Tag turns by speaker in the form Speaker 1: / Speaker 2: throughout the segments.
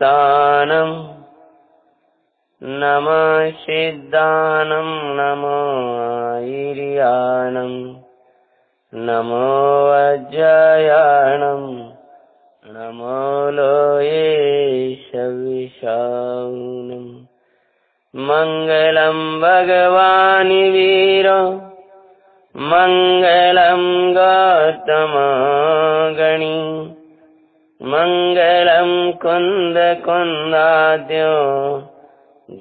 Speaker 1: मुक्तानं नमः सिद्धानं नमो आयर्यानं नमो वज्रयानं नमो लोये शविषाणं मंगलं भगवान् वीरो मंगलं गौतमगणी मंगलं कुंद कुंदाद्यो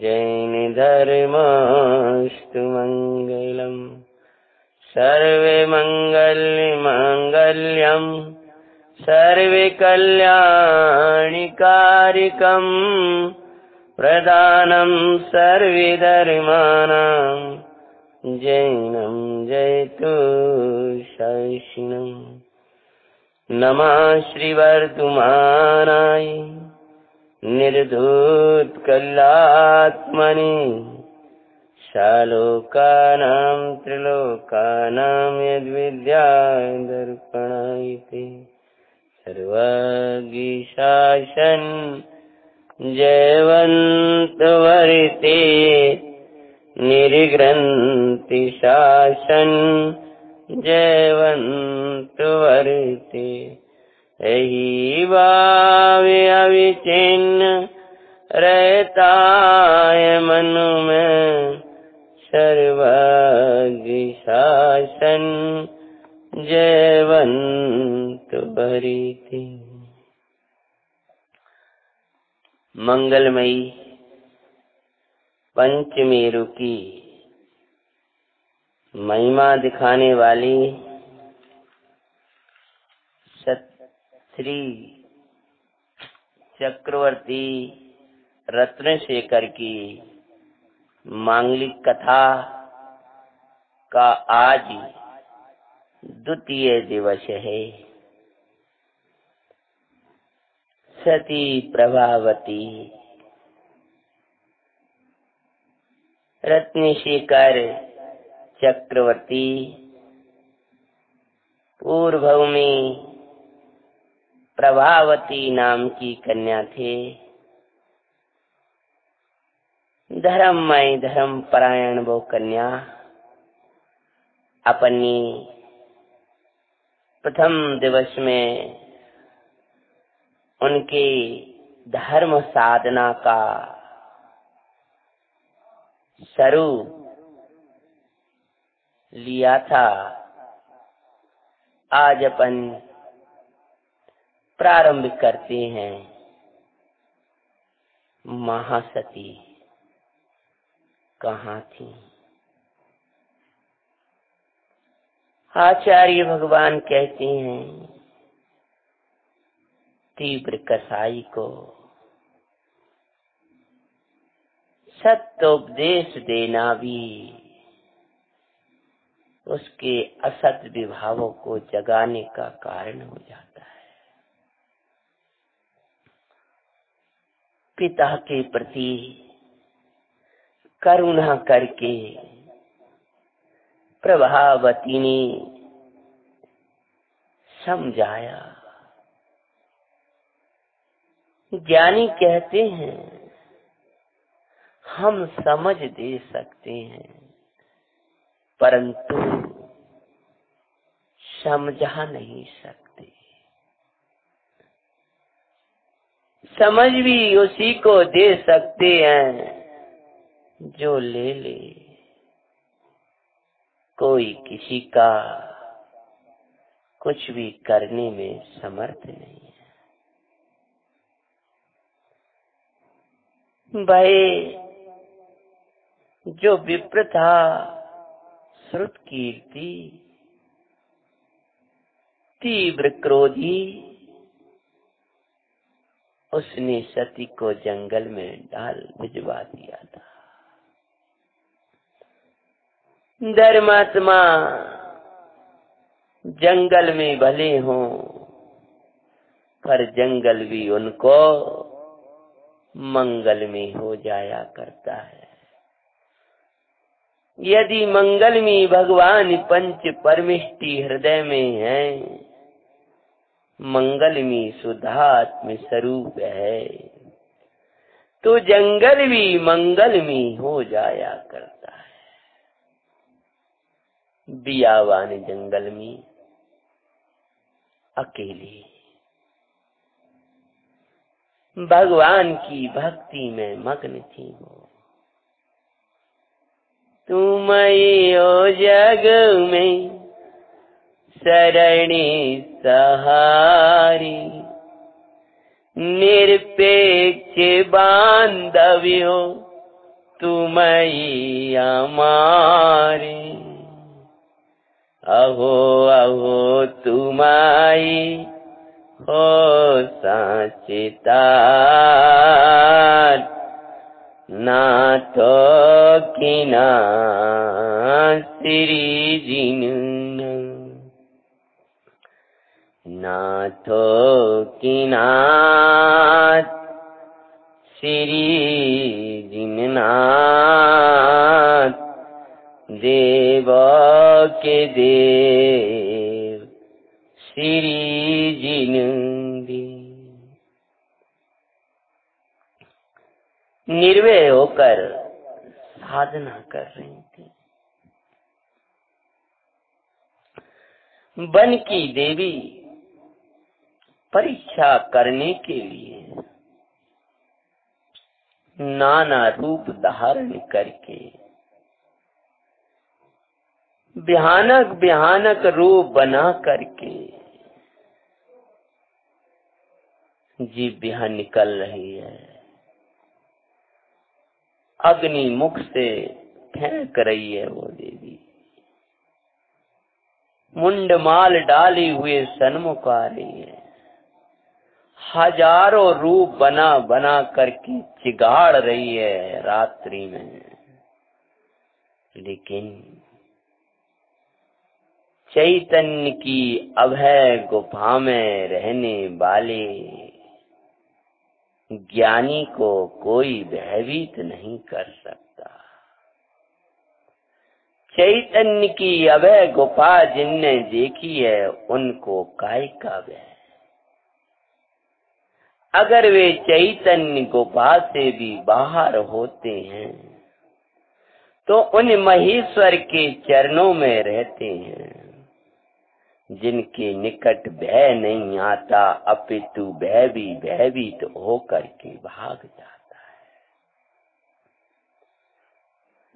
Speaker 1: जैन धर्मस्तु मंगलम् सर्वे मंगल्यं सर्वे कल्याणिकारिकम् प्रदानं सर्वे धर्माणां जैनं जयतु शैषिणम् नमः श्रीवर्धमानाय निर्धूतकलात्मने शालोकानां त्रिलोकानां यद्विद्यादर्पणायते सर्वज्ञशासन जयवन्तवर्ते निर्ग्रन्थि शासन जयवन्तवर्ते यही भावे अविचिन्न रहता है मन में सर्वज्ञ शासन जयवंत भरिते। मंगलमयी पंचमेरु की महिमा दिखाने वाली श्री चक्रवर्ती रत्नशेखर की मांगलिक कथा का आज द्वितीय दिवस है। सती प्रभावती रत्नशेखर चक्रवर्ती पूर्व में प्रभावती नाम की कन्या थे। धर्ममय धर्म परायण वो कन्या अपनी प्रथम दिवस में उनके धर्म साधना का स्वरूप लिया था। आज अपन प्रारंभ करते हैं महासती कहाँ थी। आचार्य भगवान कहते हैं तीव्र कसाई को सत्योपदेश देना भी उसके असत विभावों को जगाने का कारण हो जाता है। पिता के प्रति करुणा करके प्रभावती ने समझाया। ज्ञानी कहते हैं हम समझ दे सकते हैं परंतु समझा नहीं सकते। समझ भी उसी को दे सकते हैं जो ले ले। कोई किसी का कुछ भी करने में समर्थ नहीं है। भाई जो विप्र था श्रुत कीर्ति तीव्र क्रोधी, उसने सती को जंगल में डाल भिजवा दिया था। धर्मात्मा जंगल में भले हों पर जंगल भी उनको मंगल में हो जाया करता है। यदि मंगल में भगवान पंच परमिष्टि हृदय में है, मंगल में शुद्धात्म स्वरूप है, तो जंगल भी मंगलमय हो जाया करता है। बियावान जंगल में अकेले भगवान की भक्ति में मग्न थी वो। तुम यो जग में शरणी सहारी, निरपेक्ष बांधव्यो तुम हमारे। अहो अहो तुम्हारी हो साचितार, नाथो किना श्री जिन, नाथो किना श्री जिननाथ, देव के देव श्री जिनंदी। निर्भय होकर साधना कर रही थी। वन की देवी परीक्षा करने के लिए नाना रूप धारण करके भयानक भयानक रूप बना करके जीभ निकल रही है। अग्नि मुख से फेंक रही है वो देवी। मुंडमाल डाली हुए सन्मुख आ रही है। हजारों रूप बना बना करके चिगाड़ रही है रात्रि में। लेकिन चैतन्य की अभय गुफा में रहने वाले ज्ञानी को कोई भयभीत नहीं कर सकता। चैतन्य की अभय गुफा जिनने देखी है उनको काय का भय। अगर वे चैतन्य गुफा से भी बाहर होते हैं तो उन महेश्वर के चरणों में रहते हैं जिनके निकट भय नहीं आता, अपितु भय भी भयभीत होकर के भाग जाता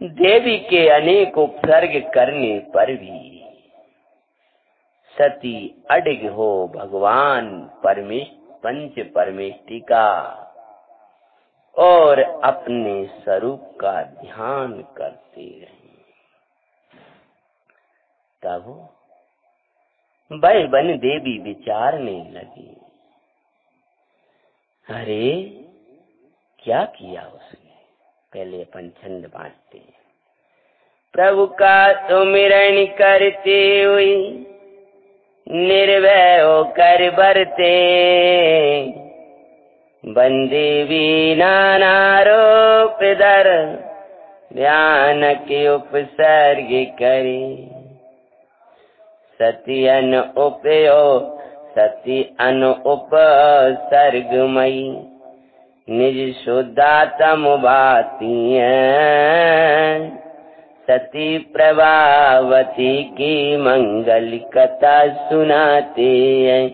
Speaker 1: है। देवी के अनेक उपसर्ग करने पर भी सती अडिग हो भगवान पंच परमेष्टिका और अपने स्वरूप का ध्यान करते रहे। तब वह वन देवी विचारने लगी, अरे क्या किया उसने। पहले अपन छंद बांटते हैं। प्रभु का सुमिरन करते हुए निर्भय होकर बरते, बंदेवी नाना रूप धर ध्यान के उपसर्ग करे। सती अन उपयो सती अन उपसर्गमयी निज शुद्धात्म भाती है। सती प्रभावती की मंगल कथा सुनाते हैं।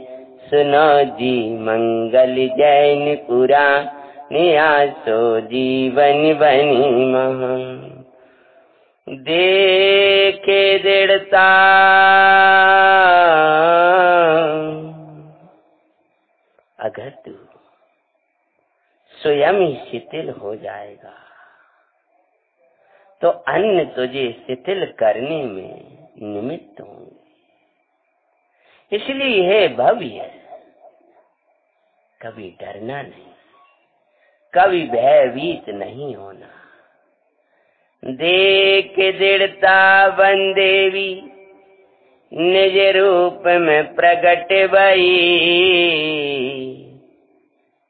Speaker 1: सुनो जी मंगल जैन पुराण आसो जीवन बनी महा। देखे दृढ़ता अगर तू स्वयं ही शिथिल हो जाएगा तो अन्य तुझे शिथिल करने में निमित्त होंगे। इसलिए है भव्य, कभी डरना नहीं, कभी भयभीत नहीं होना। देख दृढ़ता बंदेवी निज रूप में प्रकट भई,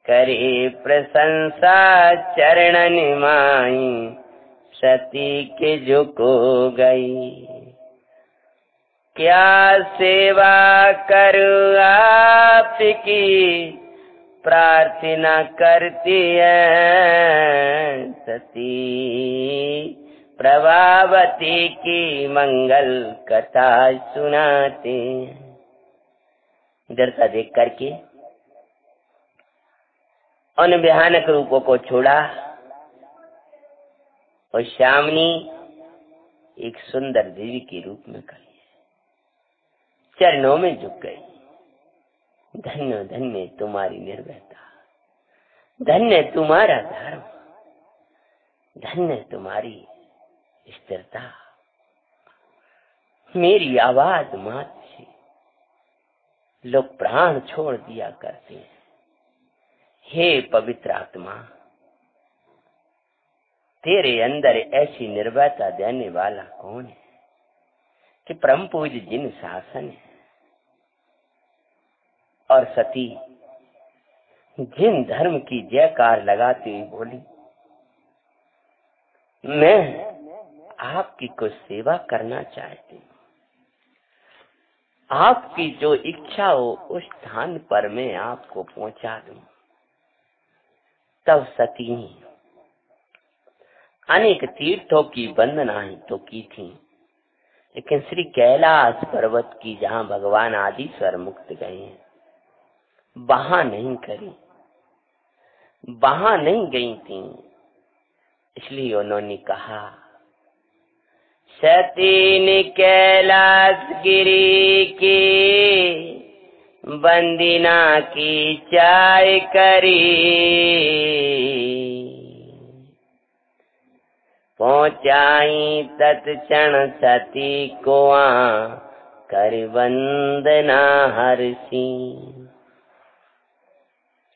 Speaker 1: करे प्रशंसा चरणन माई सती के झुको गई। क्या सेवा करूं आपकी प्रार्थना करती है सती प्रभावती की मंगल कथा सुनाते। डरता देख करके उन भयानक रूपों को छोड़ा और श्यामनी एक सुंदर देवी के रूप में खड़ी चरणों में झुक गई। धन्य धन्य तुम्हारी निर्भयता, धन्य तुम्हारा धर्म, धन्य तुम्हारी स्थिरता। मेरी आवाज मात्र से लोग प्राण छोड़ दिया करते हैं। हे पवित्र आत्मा, तेरे अंदर ऐसी निर्भयता देने वाला कौन है कि परम पूज्य जिन शासन है और सती जिन धर्म की जयकार लगाती हुई बोली, मैं आपकी कुछ सेवा करना चाहती हूँ, आपकी जो इच्छा हो उस स्थान पर मैं आपको पहुंचा दूं। तब सती अनेक तीर्थों की वंदनाएं तो की थी, लेकिन श्री कैलाश पर्वत की जहाँ भगवान आदिश्वर मुक्त गए हैं वहां नहीं करी, वहां नहीं गई थी। इसलिए उन्होंने कहा, सती ने कैलाश गिरी की वंदना की चाय करी, पहुंचाई तत्क्षण सती को कर वंदना हर्षी।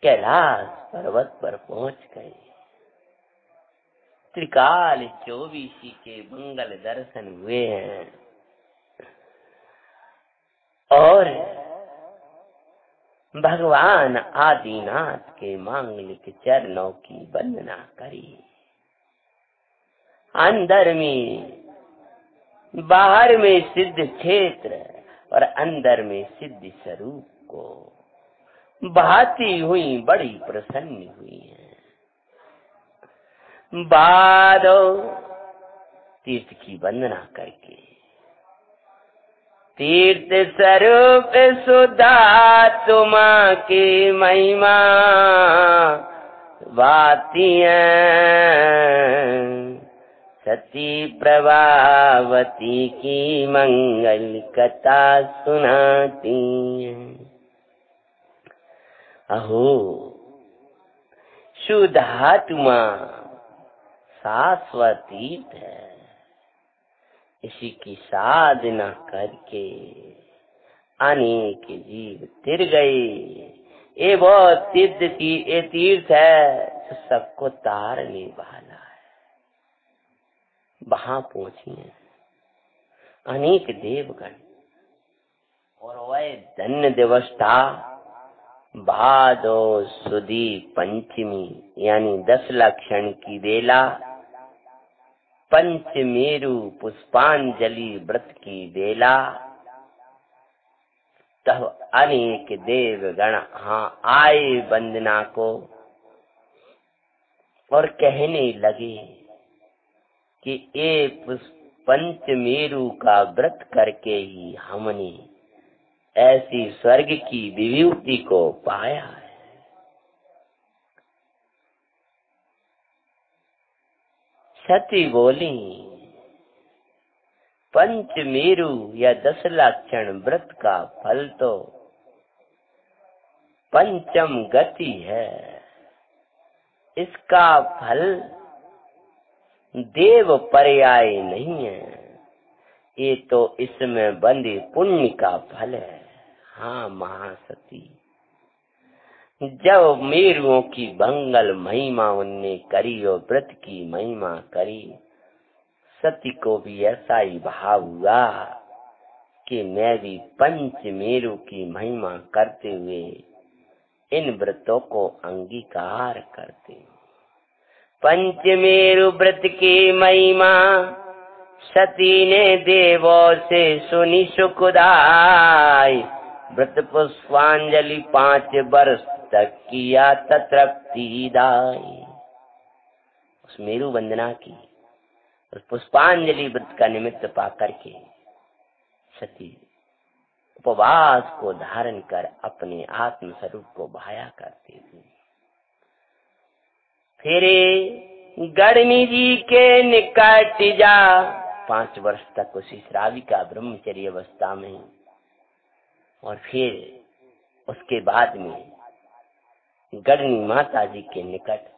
Speaker 1: कैलाश पर्वत पर पहुंच गए। त्रिकाल 24 के मंगल दर्शन हुए हैं और भगवान आदिनाथ के मांगलिक चरणों की वंदना करी। अंदर में बाहर में सिद्ध क्षेत्र और अंदर में सिद्ध स्वरूप को भाती हुई बड़ी प्रसन्न हुई है। बादो तीर्थ की वंदना करके तीर्थ स्वरूप सुधा तुमा की महिमा बाती सती प्रभावती की मंगल कथा सुनाती हैं। अहो शुद्धात्मा शाश्वती है, इसी की साधना करके अनेक जीव तिर गए। ये बहुत तीर्थ है जो सबको तारने वाला है। वहां पहुंचिए अनेक देवगण और वह धन्य दिवस था भादो सुदी पंचमी, यानी 10 लक्षण की बेला, पंचमेरु पुष्पांजलि व्रत की बेला। तब अनेक देवगण आए वंदना को और कहने लगे कि ये पंचमेरु का व्रत करके ही हमने ऐसी स्वर्ग की विभूति को पाया है। सती बोली, पंचमेरु या 10 लक्षण व्रत का फल तो पंचम गति है। इसका फल देव पर्याय नहीं है, ये तो इसमें बंधे पुण्य का फल है। हाँ महासती, जब मेरुओं की मंगल महिमा उनने करी और व्रत की महिमा करी, सती को भी ऐसा ही भाव हुआ कि मैं भी पंचमेरु की महिमा करते हुए इन व्रतों को अंगीकार करती हूँ। पंचमेरु व्रत की महिमा सती ने देवों से सुनी सुखदाई, व्रत पुष्पांजलि 5 वर्ष तक किया तृप्ति दाई। उस मेरु वंदना की, उस पुष्पांजलि व्रत का निमित्त पा करके सती उपवास को धारण कर अपने आत्म स्वरूप को भाया करती थी। फिर गणनी जी के निकट जा 5 वर्ष तक उसी श्राविका ब्रह्मचर्य अवस्था में, और फिर उसके बाद में गणनी माता जी के निकट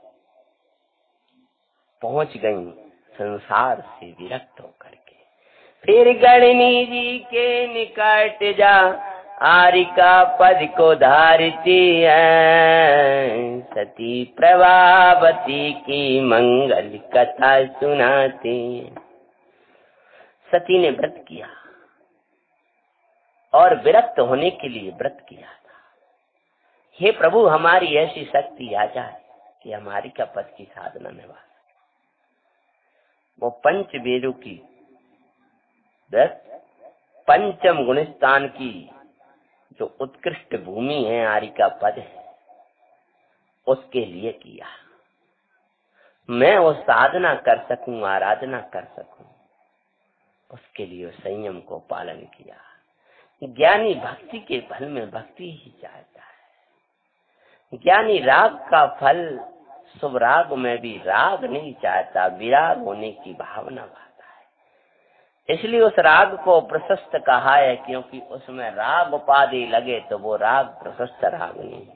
Speaker 1: पहुंच गई संसार से विरक्त होकर के। फिर गणनी जी के निकट जा आरिका पद को धारती है, सती प्रभावती की मंगल कथा सुनाती। सती ने व्रत किया और विरक्त होने के लिए व्रत किया था। हे प्रभु, हमारी ऐसी शक्ति आ जाए कि हमारी का पद की साधना में वास। वो पंच वेदों की पंचम गुणस्थान की जो उत्कृष्ट भूमि है, आरिका पद है, उसके लिए किया। मैं वो साधना कर सकूं, आराधना कर सकूं, उसके लिए संयम को पालन किया। ज्ञानी भक्ति के फल में भक्ति ही चाहता है। ज्ञानी राग का फल शुभ राग में भी राग नहीं चाहता, विराग होने की भावना भाता है। इसलिए उस राग को प्रशस्त कहा है, क्योंकि उसमें राग उपाधि लगे तो वो राग प्रशस्त राग नहीं।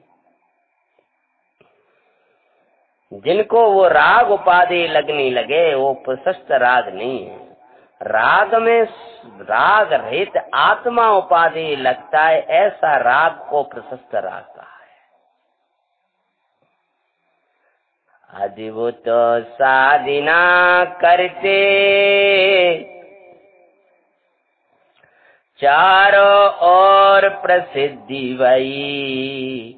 Speaker 1: जिनको वो राग उपाधि लगने लगे वो प्रशस्त राग नहीं है। राग में राग रहित आत्मा उपाधि लगता है, ऐसा राग को प्रशस्त राग कहा है। अद्भुत साधना करते चारों ओर प्रसिद्धि वही,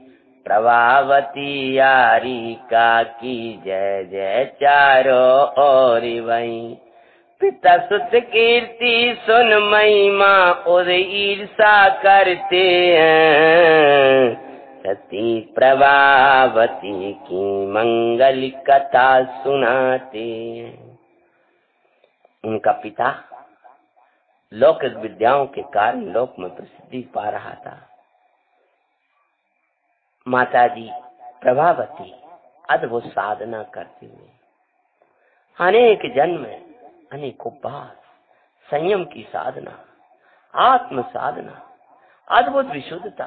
Speaker 1: प्रभावती आरिका की जय जय चारों ओर वही। पिता सुत कीर्ति सुन महिमा और ईर्षा करते हैं, सती प्रभावती की मंगल कथा सुनाते हैं। उनका पिता लौकिक विद्याओं के कारण लोक में प्रसिद्धि पा रहा था। माता जी प्रभावती अद्भुत साधना करती हुई अनेक जन्म अनेक उपवास, संयम की साधना, आत्म साधना, अद्भुत विशुद्धता,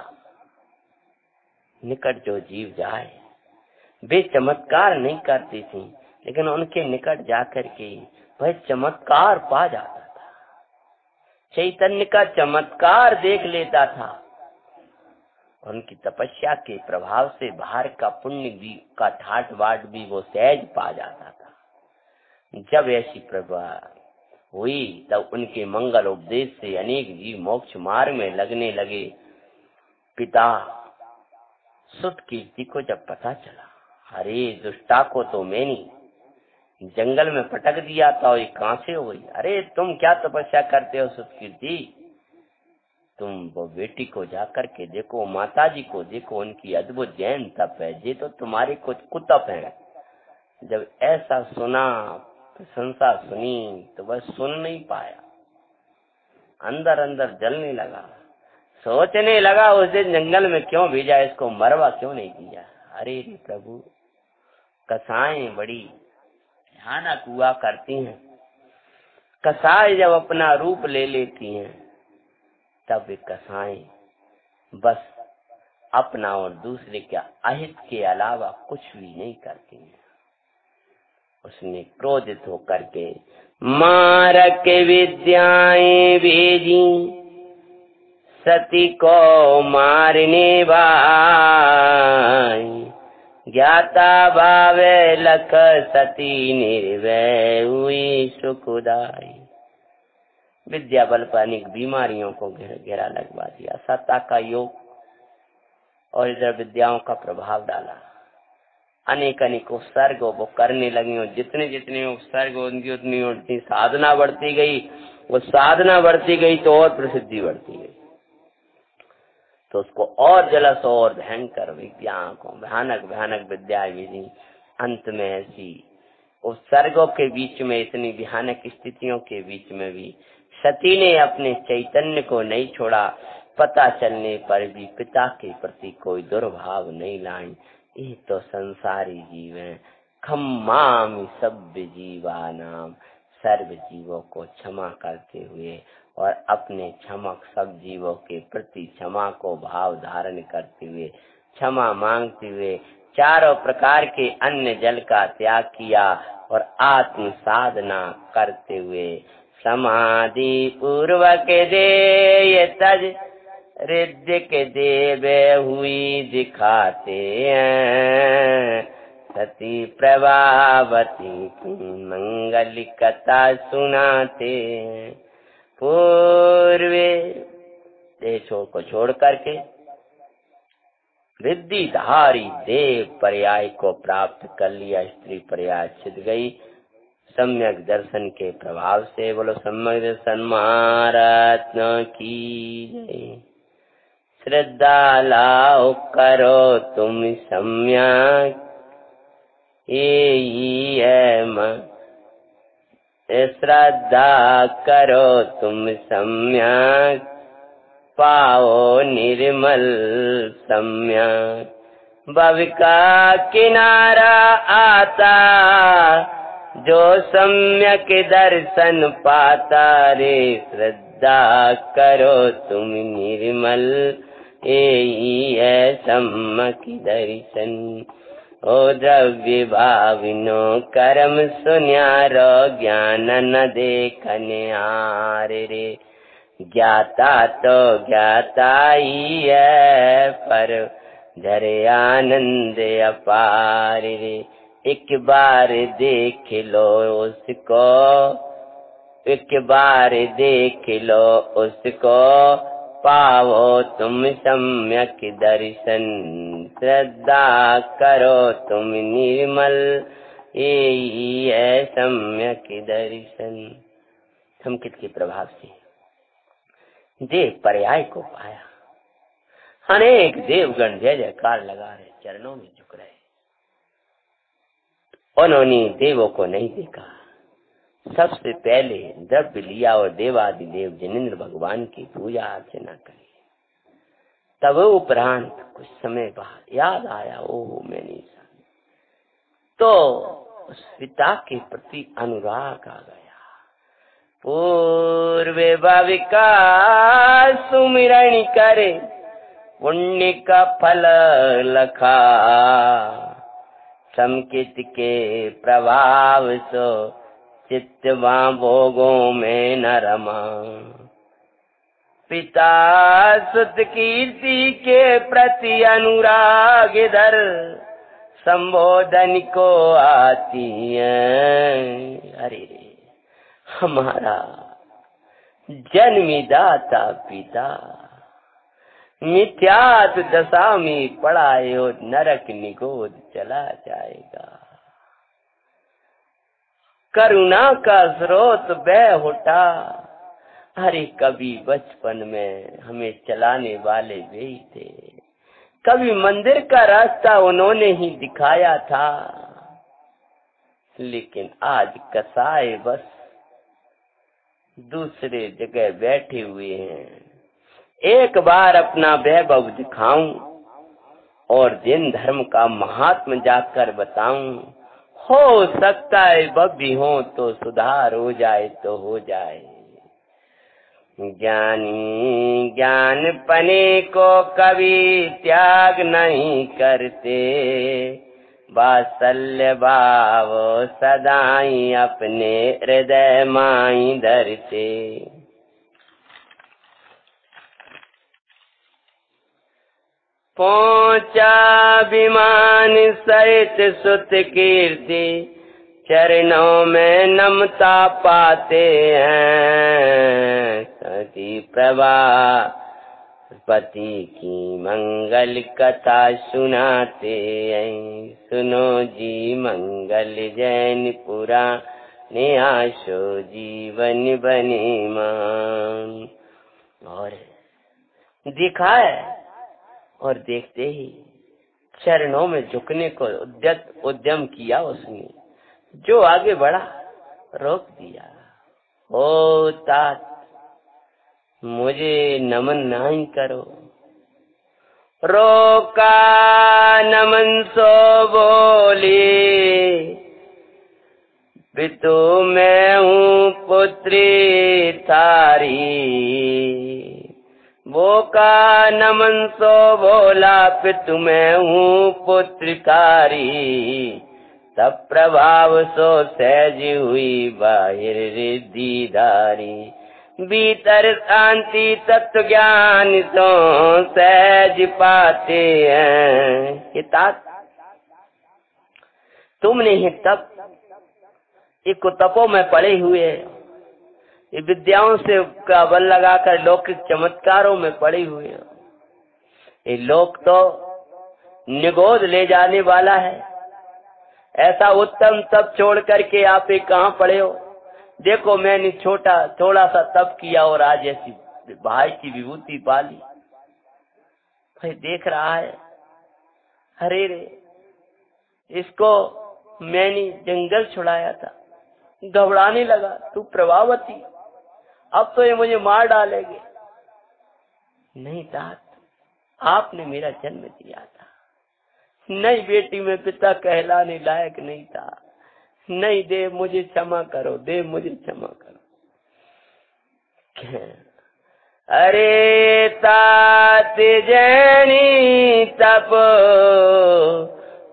Speaker 1: निकट जो जीव जाए, वे चमत्कार नहीं करती थी, लेकिन उनके निकट जाकर के वह चमत्कार पा जाता था। चैतन्य का चमत्कार देख लेता था। उनकी तपस्या के प्रभाव से बाहर का पुण्य भी का ठाट बाट भी वो सहज पा जाता था। जब ऐसी प्रभाव हुई तब उनके मंगल उपदेश से अनेक जीव मोक्ष मार्ग में लगने लगे। पिता सुत कीर्ति को जब पता चला, अरे दुष्टा को तो मैंने जंगल में पटक दिया था, ये कहां से हुई? अरे तुम क्या तपस्या करते हो सुत कीर्ति? तुम वो बेटी को जाकर के देखो, माता जी को देखो, उनकी अद्भुत जैन तप है, ये तो तुम्हारे कुछ कुतप है। जब ऐसा सुना, प्रशंसा सुनी, तो वह सुन नहीं पाया, अंदर अंदर जलने लगा, सोचने लगा उस दिन जंगल में क्यों भेजा, इसको मरवा क्यों नहीं दिया। अरे प्रभु, कसाएं बड़ी भयानक हुआ करती हैं। कसाई जब अपना रूप ले लेती हैं तब वे कसाएं बस अपना और दूसरे के अहित के अलावा कुछ भी नहीं करती हैं। उसने क्रोधित होकर के मारक विद्याएं भेजी, सती को मारने भाई, ज्ञाता भावे लख सती निर्भय हुई सुखदाई। विद्या बल पर अनेक बीमारियों को घेरा लगवा दिया, सत्ता का योग और इधर विद्याओं का प्रभाव डाला। अनेक अनेक उपसर्ग वो करने लगी, और जितने जितने उपसर्ग उनकी उतनी उतनी साधना बढ़ती गई। वो साधना बढ़ती गई तो और प्रसिद्धि बढ़ती गई। तो उसको और जलस और भयंकर विद्या को भयानक भयानक विद्या विधि अंत में ऐसी उस सर्गों के बीच में इतनी भयानक स्थितियों के बीच में भी सती ने अपने चैतन्य को नहीं छोड़ा। पता चलने पर भी पिता के प्रति कोई दुर्भाव नहीं लाई। ये तो संसारी जीव है। खम्मामि सभ्य जीवा नाम, सर्व जीवों को क्षमा करते हुए और अपने क्षमक सब जीवों के प्रति क्षमा को भाव धारण करते हुए क्षमा मांगते हुए चारों प्रकार के अन्न जल का त्याग किया और आत्म साधना करते हुए समाधि पूर्वक दे तज रिद्ध के देवे हुई दिखाते हैं। सती प्रभावती की मंगल कथा सुनाते हैं। पूर्वे देशों को छोड़ करके रिद्धिधारी देव पर्याय को प्राप्त कर लिया। स्त्री पर्याय छिद गई सम्यक दर्शन के प्रभाव से। बोलो सम्यक दर्शन महारत्न की जय। श्रद्धा लाओ करो तुम सम्यक यही है श्रद्धा करो तुम सम्यक पाओ निर्मल सम्यक। भव का किनारा आता जो सम्यक दर्शन पाता रे। श्रद्धा करो तुम निर्मल यही है सम्यक दर्शन। ओ द्रव्य भाविनो कर्म सुन्यारो ज्ञान न देखने हारे रे। ज्ञाता तो ज्ञाता ही है पर धरे आनंद अपार रे। एक बार देख लो उसको, एक बार देख लो उसको पाओ तुम सम्यक दर्शन। श्रद्धा करो तुम निर्मल यही है सम्यक दर्शन। संकित के प्रभाव से देव पर्याय को पाया। अनेक देवगण जय जयकार लगा रहे, चरणों में झुक रहे। उन्होंने देवों को नहीं देखा। सबसे पहले द्रव्य लिया और देवादिदेव जिनेंद्र भगवान की पूजा अर्चना करी। तब उपरांत कुछ समय बाद याद आया ओह मैंने तो उस पिता के प्रति अनुराग आ गया। पूर्वे भाविका सुमिरण करे पुण्य का फल लखा। संकित के प्रभाव सो चित्तवा भोगों में न रमा। पिता सुत कीर्ति के प्रति अनुराग इधर संबोधन को आती है। अरे रे हमारा जन्मदाता पिता मिथ्यात दशा में पड़ा है और नरक निगोद चला जाएगा। करुणा का स्रोत बह उठा। अरे कभी बचपन में हमें चलाने वाले वे ही थे। कभी मंदिर का रास्ता उन्होंने ही दिखाया था। लेकिन आज कसाई बस दूसरे जगह बैठे हुए हैं। एक बार अपना वैभव दिखाऊं और दिन धर्म का महात्म जाकर बताऊं। हो सकता है भक्ति हो तो सुधार हो जाए तो हो जाए। ज्ञानी ज्ञान पने को कभी त्याग नहीं करते। वात्सल्य भाव सदाई अपने हृदय माई धरते। पहुंचा विमान सहित सुत कीर्ति चरणों में नमता पाते हैं। सती प्रभा पति की मंगल कथा सुनाते हैं। सुनो जी मंगल जैन पुराने आशो जीवन बने मान। और दिखा है और देखते ही चरणों में झुकने को उद्यम किया उसने। जो आगे बढ़ा रोक दिया। ओ तात, मुझे नमन नहीं करो। रोका नमन सो बोले, पितु मैं हूँ पुत्री थारी। वो का नमन सो बोला, पितु मैं हूँ पुत्र थारी। तब प्रभाव सो सहज हुई बाहिर रिद्धिधारी। भीतर शांति तत्व ज्ञान तो सहज पाते हैं। तुमने ही तप एक तपो में पड़े हुए, ये विद्याओं से का बल लगाकर लौकिक चमत्कारों में पड़े हुए। ये लोक तो निगोद ले जाने वाला है। ऐसा उत्तम तप छोड़ करके आप कहाँ पड़े हो? देखो मैंने थोड़ा सा तप किया और आज ऐसी भाई की विभूति पाली। भाई देख रहा है, अरे रे, इसको मैंने जंगल छुड़ाया था, घबराने लगा। तू प्रभावती, अब तो ये मुझे मार डालेंगे। नहीं तात, आपने मेरा जन्म दिया था। नहीं बेटी में पिता कहलाने लायक नहीं था। नहीं, देव मुझे क्षमा करो, देव मुझे क्षमा करो। अरे तात जैनी तप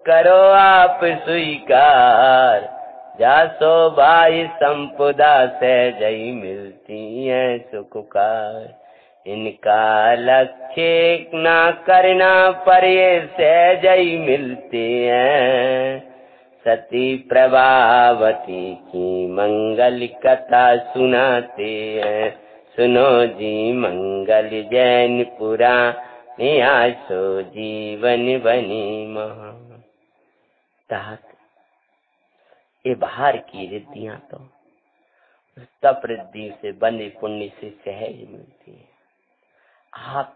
Speaker 1: करो आप स्वीकार। जासो भाई संपदा सहजई मिलती है सुखकार। इनका लक्ष्य ना करना पर ये सहजई मिलते हैं। सती प्रभावती की मंगल कथा सुनाते हैं। सुनो जी मंगल जैन पुराण, आसो जीवन बनी महा। ये बाहर की रिद्धियां तो तप रिद्धि से बने पुण्य से सहज मिलती है। आप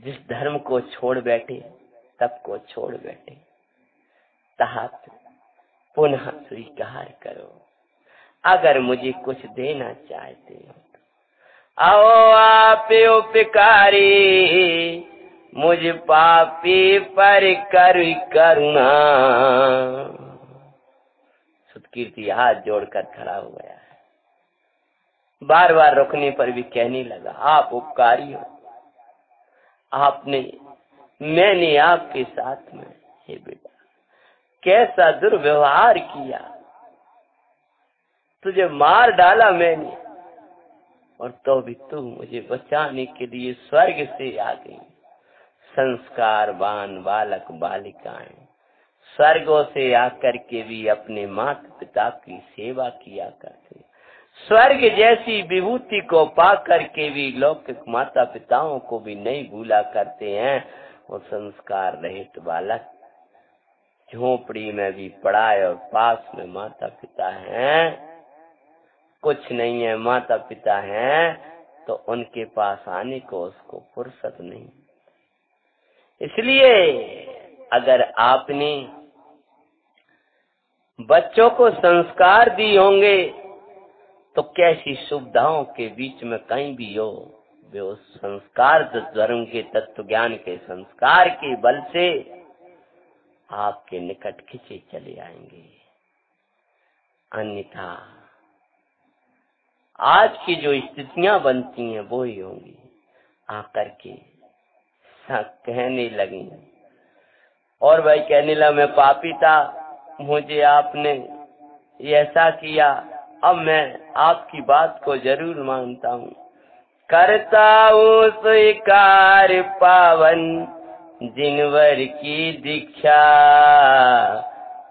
Speaker 1: जिस धर्म को छोड़ बैठे, तप को छोड़ बैठे, तात पुनः स्वीकार करो। अगर मुझे कुछ देना चाहते हो तो आओ आप उपकारी। मुझ पापी पर कर करुणा। सुतकीर्ति हाथ जोड़कर खड़ा हो गया है। बार बार रुकने पर भी कहने लगा, आप उपकारी हो। मैंने आपके साथ में, हे बेटा, कैसा दुर्व्यवहार किया। तुझे मार डाला मैंने, और तो भी तू मुझे बचाने के लिए स्वर्ग से आ गई। संस्कारवान बालक बालिकाएं स्वर्गों से आकर के भी अपने माता पिता की सेवा किया करते। स्वर्ग जैसी विभूति को पा करके भी लौकिक माता पिताओं को भी नहीं भूला करते हैं। वो संस्कार रहित बालक झोपड़ी में भी पड़ा है और पास में माता पिता हैं, कुछ नहीं है, माता पिता हैं, तो उनके पास आने को उसको फुर्सत नहीं। इसलिए अगर आपने बच्चों को संस्कार दिए होंगे तो कैसी सुविधाओं के बीच में कहीं भी हो, वे उस संस्कार धर्म के तत्व ज्ञान के संस्कार के बल से आपके निकट खिंचे चले आएंगे। अन्यथा आज की जो स्थितियां बनती हैं वो ही होंगी। आकर के कहने लगी, और भाई कहने लगा, मैं पापी था, मुझे आपने ऐसा किया, अब मैं आपकी बात को जरूर मानता हूँ। करता हूँ स्वीकार पावन जिनवर की दीक्षा।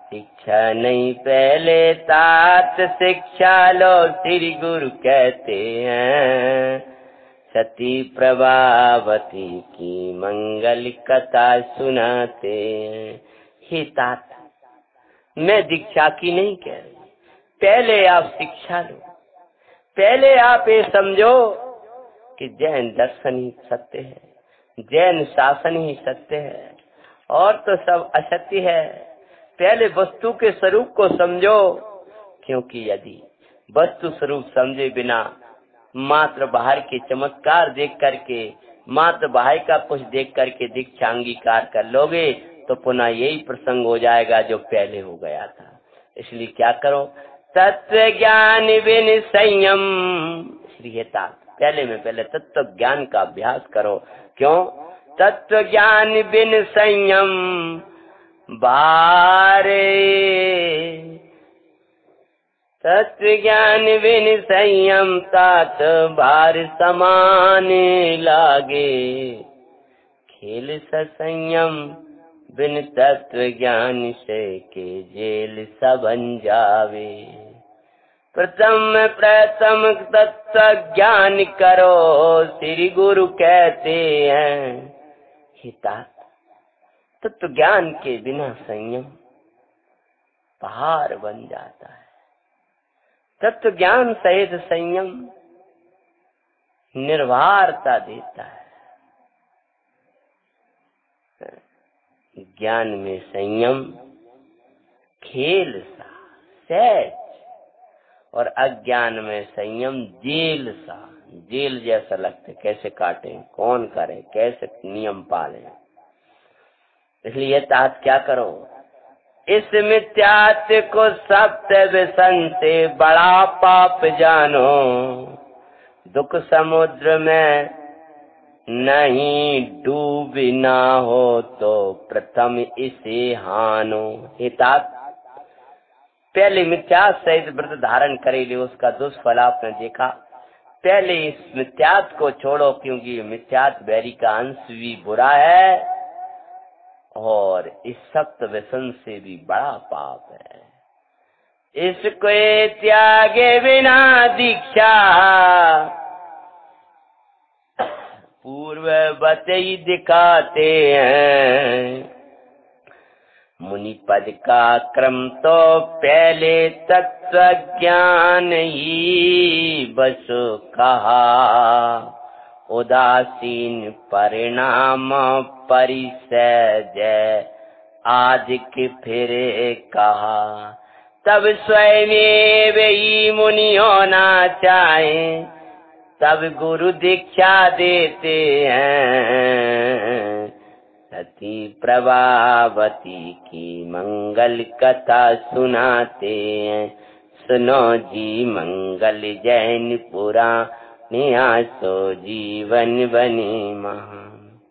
Speaker 1: शिक्षा नहीं पहले तात शिक्षा लो, श्री गुरु कहते हैं। सती प्रभावती की मंगल कथा सुनाते हैं। हे तात, मैं दीक्षा की नहीं कह रही, पहले आप शिक्षा लो। पहले आप ये समझो कि जैन दर्शन ही सत्य है, जैन शासन ही सत्य है और तो सब असत्य है। पहले वस्तु के स्वरूप को समझो, क्योंकि यदि वस्तु स्वरूप समझे बिना मात्र बाहर के चमत्कार देख करके, मात्र बाहर का कुछ देख करके दीक्षा अंगीकार कर लोगे तो पुनः यही प्रसंग हो जाएगा जो पहले हो गया था। इसलिए क्या करो, तत्व ज्ञान बिन संयम, इसलिए पहले तत्व ज्ञान का अभ्यास करो। क्यों? तत्व ज्ञान बिन संयम बारे, तत्व ज्ञान बिन संयम तात बार समान लागे, खेल संयम बिन तत्व ज्ञान से के जेल सबन जावे। प्रथम तत्व ज्ञान करो, श्री गुरु कहते हैं। हिता तत्व ज्ञान के बिना संयम पहाड़ बन जाता है। तत्व ज्ञान सहित संयम निर्भरता देता है। ज्ञान में संयम खेल सा सहज, और अज्ञान में संयम जेल सा, जेल जैसा लगता, कैसे काटे, कौन करे, कैसे नियम पाले। इसलिए तात क्या करो, इस मिथ्यात को सत्य व्यसन से बड़ा पाप जानो, दुख समुद्र में नहीं डूबना हो तो प्रथम इसे हानो। हितात पहले मिथ्यात सहित व्रत धारण करेले, उसका दुष्फल आपने देखा। पहले इस मिथ्यात को छोड़ो, क्योंकि मिथ्यात बैरी का अंश भी बुरा है और इस सप्त व्यसन से भी बड़ा पाप है। इसको त्यागे बिना दीक्षा पूर्ववत ही दिखाते हैं। मुनि पद का क्रम तो पहले तत्व ज्ञान ही बस कहा, उदासीन परिणाम परिसज आज के फिर कहा। तब स्वयं ही मुनि होना चाहे, तब गुरु दीक्षा देते हैं। सती प्रभावती की मंगल कथा सुनाते हैं, सुनो जी मंगल जैन पुराण आसो जीवन बने महान।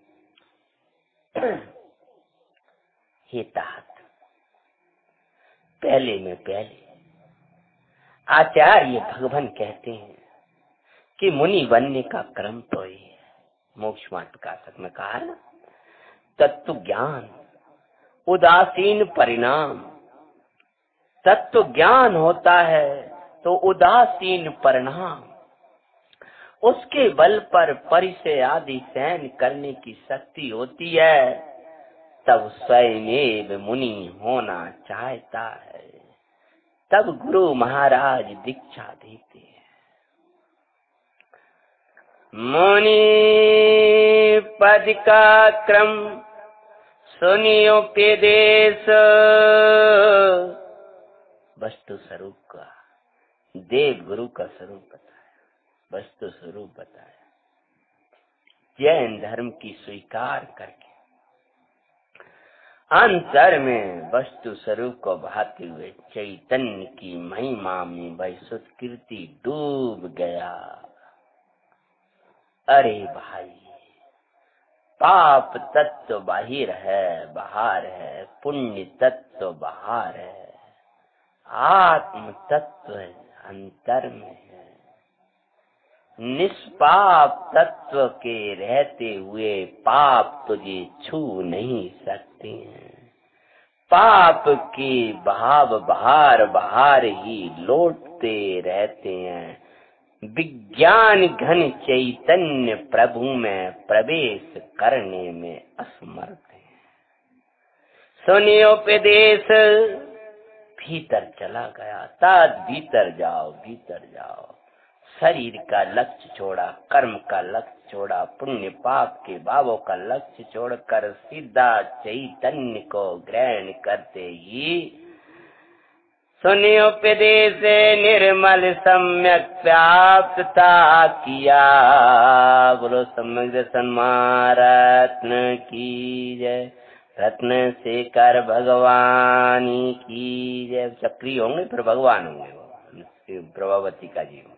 Speaker 1: हितात पहले में पहले आचार्य भगवान कहते हैं कि मुनि बनने का क्रम तो ही है। मोक्ष मार्ग का शतक में कहा है ना, तत्व ज्ञान उदासीन परिणाम। तत्व ज्ञान होता है तो उदासीन परिणाम, उसके बल पर परिचय आदि सहन करने की शक्ति होती है, तब स्वयं मुनि होना चाहता है। तब गुरु महाराज दीक्षा देते हैं। मुनि पद का क्रम सुनियो उपदेश, वस्तु स्वरूप का देव गुरु का स्वरूप बताया, वस्तु स्वरूप बताया। जैन धर्म की स्वीकार करके अंतर में वस्तु स्वरूप को भाते हुए चैतन्य की महिमा में वह सुकृति डूब गया। अरे भाई, पाप तत्व बाहिर है, बाहर है, पुण्य तत्व बाहर है, आत्म तत्व अंतर में है। निष्पाप तत्व के रहते हुए पाप तुझे छू नहीं सकते हैं। पाप के भाव बाहर बाहर ही लौटते रहते हैं। विज्ञान घन चैतन्य प्रभु में प्रवेश करने में असमर्थ है। सुनियो उपदेश, भीतर चला गया। तात भीतर जाओ, भीतर जाओ। शरीर का लक्ष्य छोड़ा, कर्म का लक्ष्य छोड़ा, पुण्य पाप के भावों का लक्ष्य छोड़कर सीधा चैतन्य को ग्रहण करते ही सुनि उपदेश निर्मल सम्यक व्याप्तता किया। बोलो सम्यक दर्शन महारत्न की जय। रत्न शेखर भगवान की जय। चक्री होंगे फिर भगवान होंगे, प्रभावती का जीवन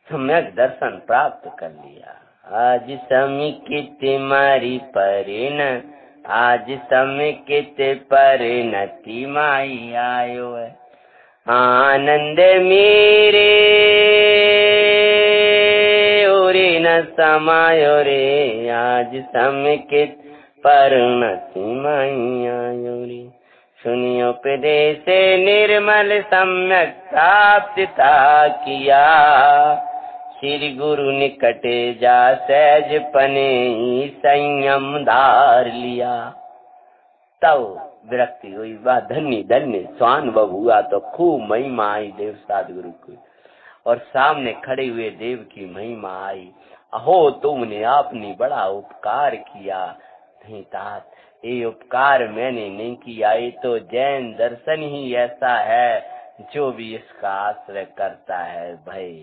Speaker 1: सम्यक दर्शन प्राप्त कर लिया। आज समिकित मारी परिण, आज समिकित परिणति माई आयो है। आनंद मेरे ओरे न समायो रे, आज समिकित परिणति माई आयो रे। सुनियो उपदेश निर्मल सम्यक प्राप्तता किया। श्री गुरु निकट जा सहज पने संयम धार लिया। तब विरक्ति हुई, वह धन्य धन्य स्वानुभव हुआ तो खूब महिमा आई देव सदगुरु की, और सामने खड़े हुए देव की महिमा आई। अहो तुमने आपने बड़ा उपकार किया। नहीं तात, ये उपकार मैंने नहीं किया, ये तो जैन दर्शन ही ऐसा है जो भी इसका आश्रय करता है भाई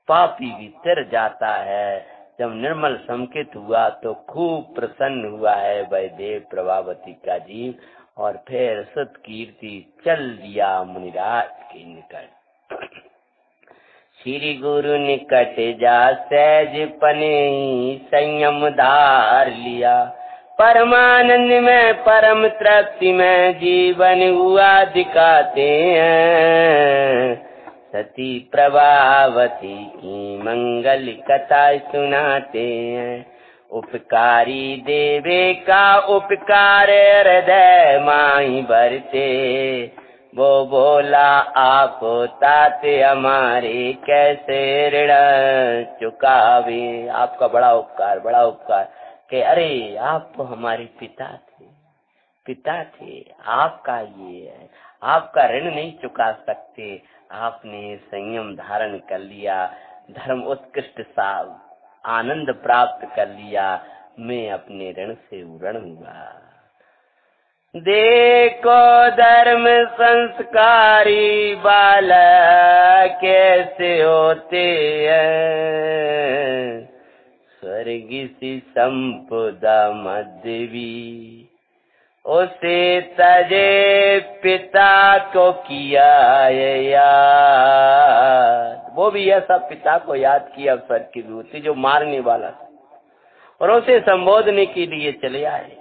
Speaker 1: पापी भी तर जाता है। जब निर्मल संकेत हुआ तो खूब प्रसन्न हुआ है भाई देव प्रभावती का जीव, और फिर सत कीर्ति चल दिया मुनिराज के निकट। श्री गुरु निकट जा सहज पने संयम धार लिया। परमानंद में परम तृप्ति में जीवन हुआ दिखाते हैं। सती प्रभावती की मंगल कथा सुनाते हैं। उपकारी देवे का उपकार हृदय माही भरते। वो बोला आप ताते हमारे कैसे ऋण चुकावे। आपका बड़ा उपकार कि अरे आप तो हमारे पिता थे, आपका ये है, आपका ऋण नहीं चुका सकते। आपने संयम धारण कर लिया, धर्म उत्कृष्ट सा आनंद प्राप्त कर लिया, मैं अपने ऋण से उऋण हुआ। देखो धर्म संस्कारी बालक कैसे होते हैं। स्वर्ग सी संपदा मध्यवी उसे तजे पिता को किया याद। वो भी ऐसा पिता को याद किया स्वर्ग की विभूति जो मारने वाला था, और उसे संबोधने के लिए चले आए।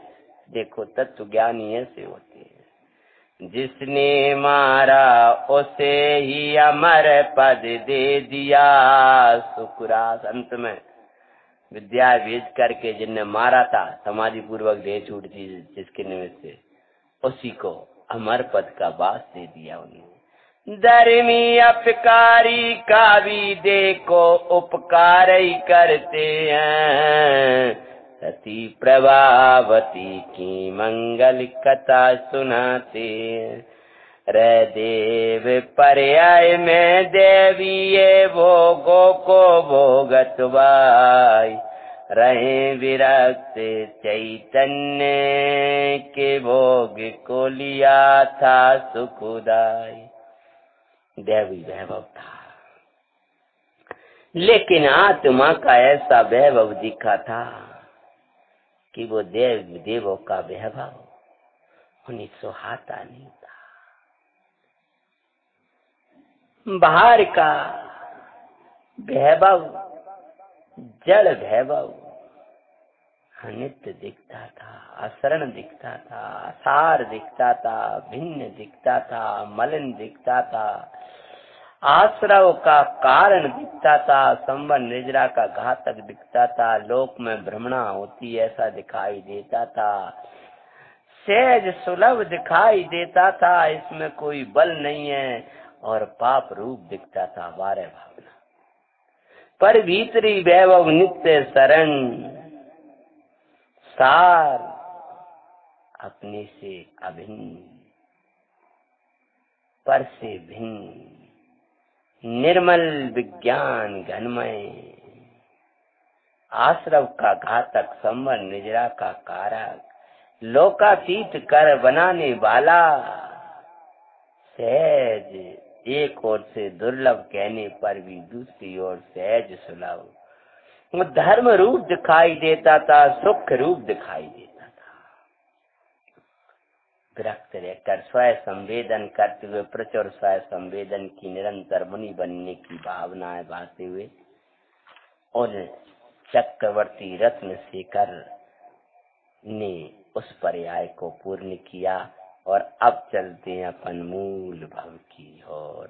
Speaker 1: देखो तत्व ज्ञानी ऐसे होते हैं, जिसने मारा उसे ही अमर पद दे दिया। सुखरास अंत में विद्या भेज करके जिनने मारा था, समाधि पूर्वक देह छूट थी जिसके निमित्त से, उसी को अमर पद का वास दे दिया उन्होंने। धर्मी अपकारी का भी देखो उपकार ही करते हैं। सती प्रभावती की मंगल कथा सुनाते हैं। रे देव पर्याय में देवी ये भोगों को भोगतवाई। रहे विरक्त चैतन्य के भोग को लिया था सुखदाई। देवी वैभव था, लेकिन आत्मा का ऐसा वैभव दिखा था कि वो देवों का वैभव उन्हें सुहाता नहीं था। बाहर का वैभव जड़ वैभव अनित्य दिखता था, असरण दिखता था, असार दिखता था, भिन्न दिखता था, मलिन दिखता था, आश्रव का कारण दिखता था, संबंध निजरा का घातक दिखता था, लोक में भ्रमणा होती ऐसा दिखाई देता था, सहज सुलभ दिखाई देता था, इसमें कोई बल नहीं है, और पाप रूप दिखता था बारे भावना। पर भीतरी वैभव नित्य शरण सार अपने से अभिन्न, पर से भिन्न, निर्मल विज्ञान घनमय, आश्रव का घातक संवर निजरा का कारक, लोकातीत कर बनाने वाला, सहज एक ओर से दुर्लभ कहने पर भी दूसरी ओर सहज सुलभ। वो धर्म रूप दिखाई देता था, सुख रूप दिखाई देता था। विरक्त रहकर स्वयं संवेदन करते हुए प्रचुर स्वयं संवेदन की निरंतर मुनि बनने की भावनाएं बांधते हुए उन चक्रवर्ती रत्नशेखर ने उस पर्याय को पूर्ण किया। और अब चलते हैं अपन मूल भव की ओर।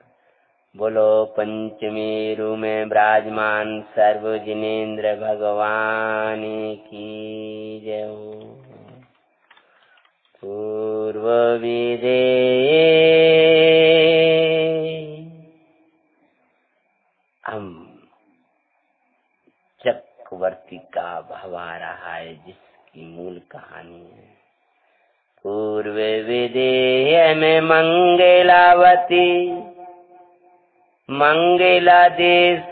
Speaker 1: बोलो पंचमेरु में विराजमान सर्व जिनेन्द्र भगवान की जय हो। पूर्व विदे हम चक्रवर्ती का भव आ रहा है, जिसकी मूल कहानी है। पूर्व विदेह में मंगलावती, मंगला देश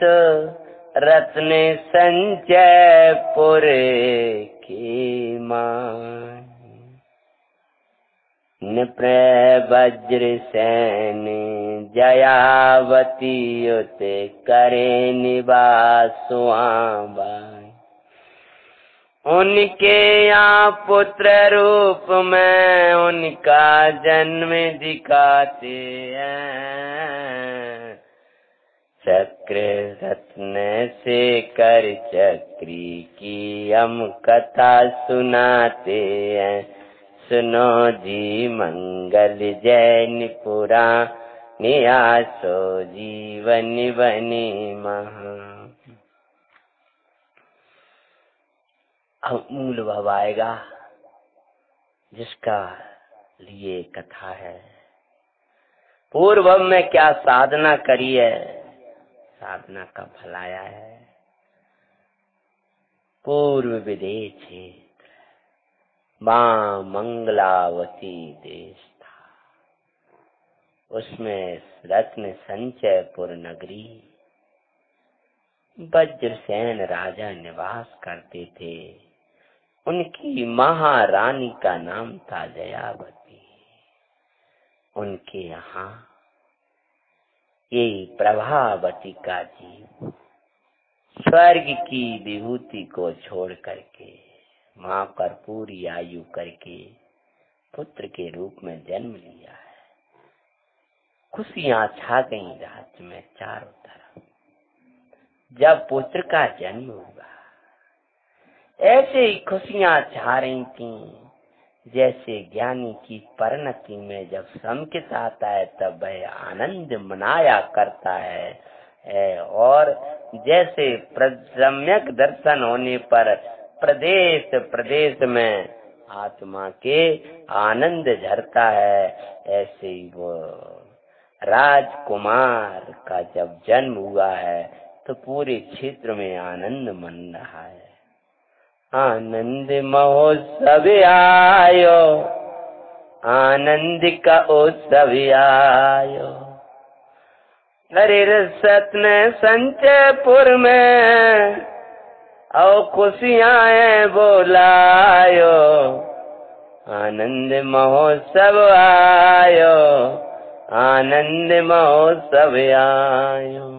Speaker 1: रत्न संचयपुर की मां, नृप वज्र सेन जयावती उते करे निवास बाई। उनके यहाँ पुत्र रूप में उनका जन्म दिखाते हैं। चक्र रत्न से कर चक्री की हम कथा सुनाते हैं। सुनो जी मंगल जैन पुराण आसो जीवन बनी महा। अब मूल भव आएगा, जिसका लिए कथा है। पूर्व में क्या साधना करी है, साधना का फल आया है। पूर्व विदेह क्षेत्र मां मंगलावती देश था, उसमें रत्न संचयपुर नगरी वज्रसेन राजा निवास करते थे। उनकी महारानी का नाम था जयावती। उनके यहाँ ये प्रभावती का जीव स्वर्ग की विभूति को छोड़ करके माँ पर पूरी आयु करके पुत्र के रूप में जन्म लिया है। खुशियां छा गई राज्य में चारों तरफ। जब पुत्र का जन्म हुआ, ऐसे ही खुशियां छा रही थीं, जैसे ज्ञानी की परिणति में जब संकेत आता है तब वह आनंद मनाया करता है। और जैसे सम्यक दर्शन होने पर प्रदेश प्रदेश में आत्मा के आनंद झरता है, ऐसे ही वो राजकुमार का जब जन्म हुआ है तो पूरे क्षेत्र में आनंद मन रहा है। आनंद महोत्सव आयो, आनंद का उत्सव आयो। अरे रत्न संचयपुर में और खुशियां बोलायो। आनंद महोत्सव आयो, आनंद महोत्सव आयो।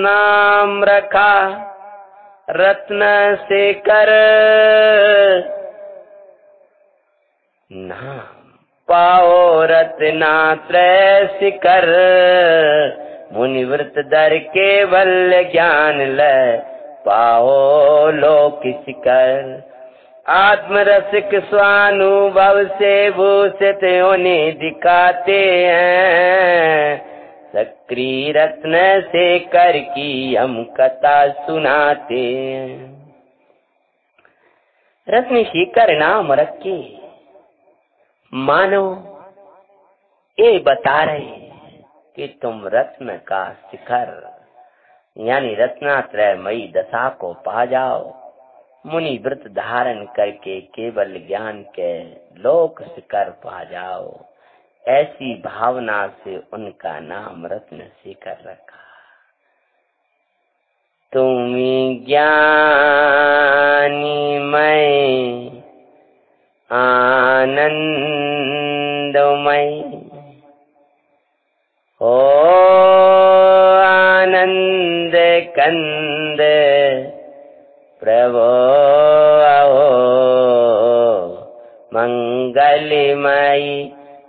Speaker 1: नाम रखा रत्न शेखर, नाम पाओ रत्नात्रय शिखर। मुनिव्रत दर केवल ज्ञान ल पाओ लोक शिखर। आत्मरसिक स्वानुभव से भूषित उन्हें दिखाते हैं। सक्रिय रत्न शेखर की हम कथा सुनाते हैं। रत्न शेखर नाम रखे मानो ये बता रहे कि तुम रत्न का शिखर यानी रत्नात्रयमयी दशा को पा जाओ। मुनि व्रत धारण करके केवल ज्ञान के लोक शिखर पा जाओ। ऐसी भावना से उनका नाम रत्न शेखर रखा। तुम ज्ञानी मैं आनंदमय हो, आनंद कंद प्रभो आओ, मंगलमयी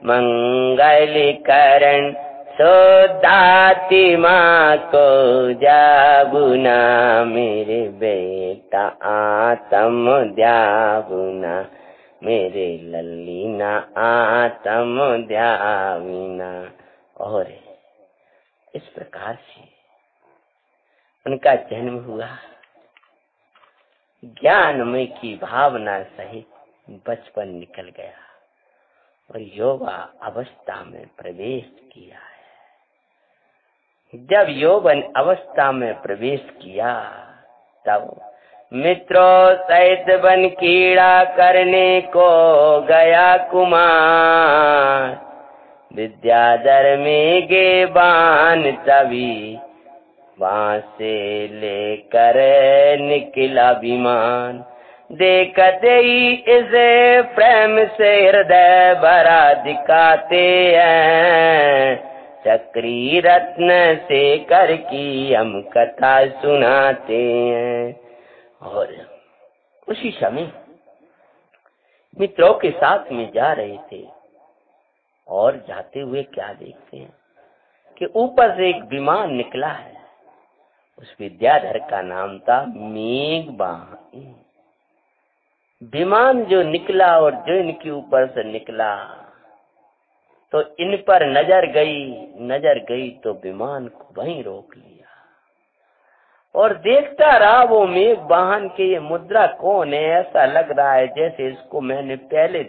Speaker 1: मंगल करण सोदाती माँ को जाबुना, मेरे बेटा आत्म द्याबुना, मेरे लल्लीना आत्म द्याविना। और इस प्रकार से उनका जन्म हुआ। ज्ञानमय की भावना सहित बचपन निकल गया और युवा अवस्था में प्रवेश किया है। जब यौवन अवस्था में प्रवेश किया तब मित्रों सहित बन कीड़ा करने को गया कुमार, विद्याधर में गे बान तभी वहां से लेकर निकला विमान। देखते ही इसे प्रेम से हृदय भरा दिखाते हैं, चक्री रत्न शेखर की हम कथा सुनाते हैं। और उसी समय मित्रों के साथ में जा रहे थे और जाते हुए क्या देखते हैं कि ऊपर से एक विमान निकला है। उस विद्याधर का नाम था मेघवाहन। विमान जो निकला और जो इनके ऊपर से निकला तो इन पर नजर गई तो विमान को वहीं रोक लिया और देखता रहा वो मेघवाहन के ये मुद्रा कौन है। ऐसा लग रहा है जैसे इसको मैंने पहले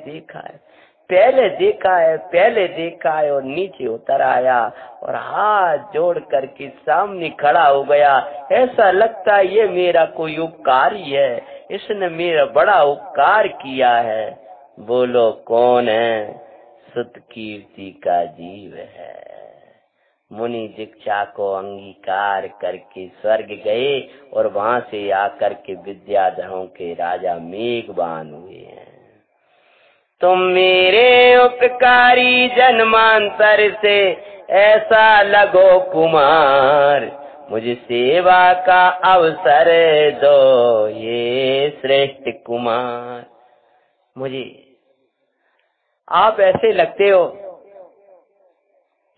Speaker 1: देखा है और नीचे उतर आया और हाथ जोड़ करके सामने खड़ा हो गया। ऐसा लगता है ये मेरा कोई उपकारी है, इसने मेरा बड़ा उपकार किया है। बोलो कौन है? सुत कीर्ति का जीव है। मुनि दीक्षा को अंगीकार करके स्वर्ग गए और वहां से आकर के विद्याधरों के राजा मेघवान हुए हैं। तुम मेरे उपकारी जन्मांतर से ऐसा लगो कुमार, मुझे सेवा का अवसर दो ये श्रेष्ठ कुमार। मुझे आप ऐसे लगते हो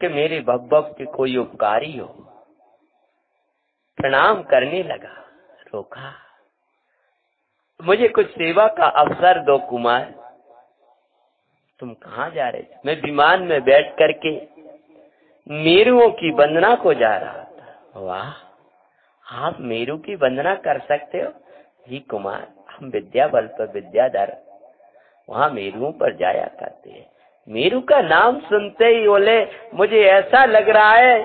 Speaker 1: कि मेरे भक्त के कोई उपकारी हो। प्रणाम करने लगा, रोका, मुझे कुछ सेवा का अवसर दो कुमार। तुम कहाँ जा रहे थे? मैं विमान में बैठ करके मेरुओं की वंदना को जा रहा था। वाह, आप मेरू की वंदना कर सकते हो? जी कुमार, हम विद्या बल पर विद्याधर वहाँ मेरुओं पर जाया करते हैं। मेरू का नाम सुनते ही बोले मुझे ऐसा लग रहा है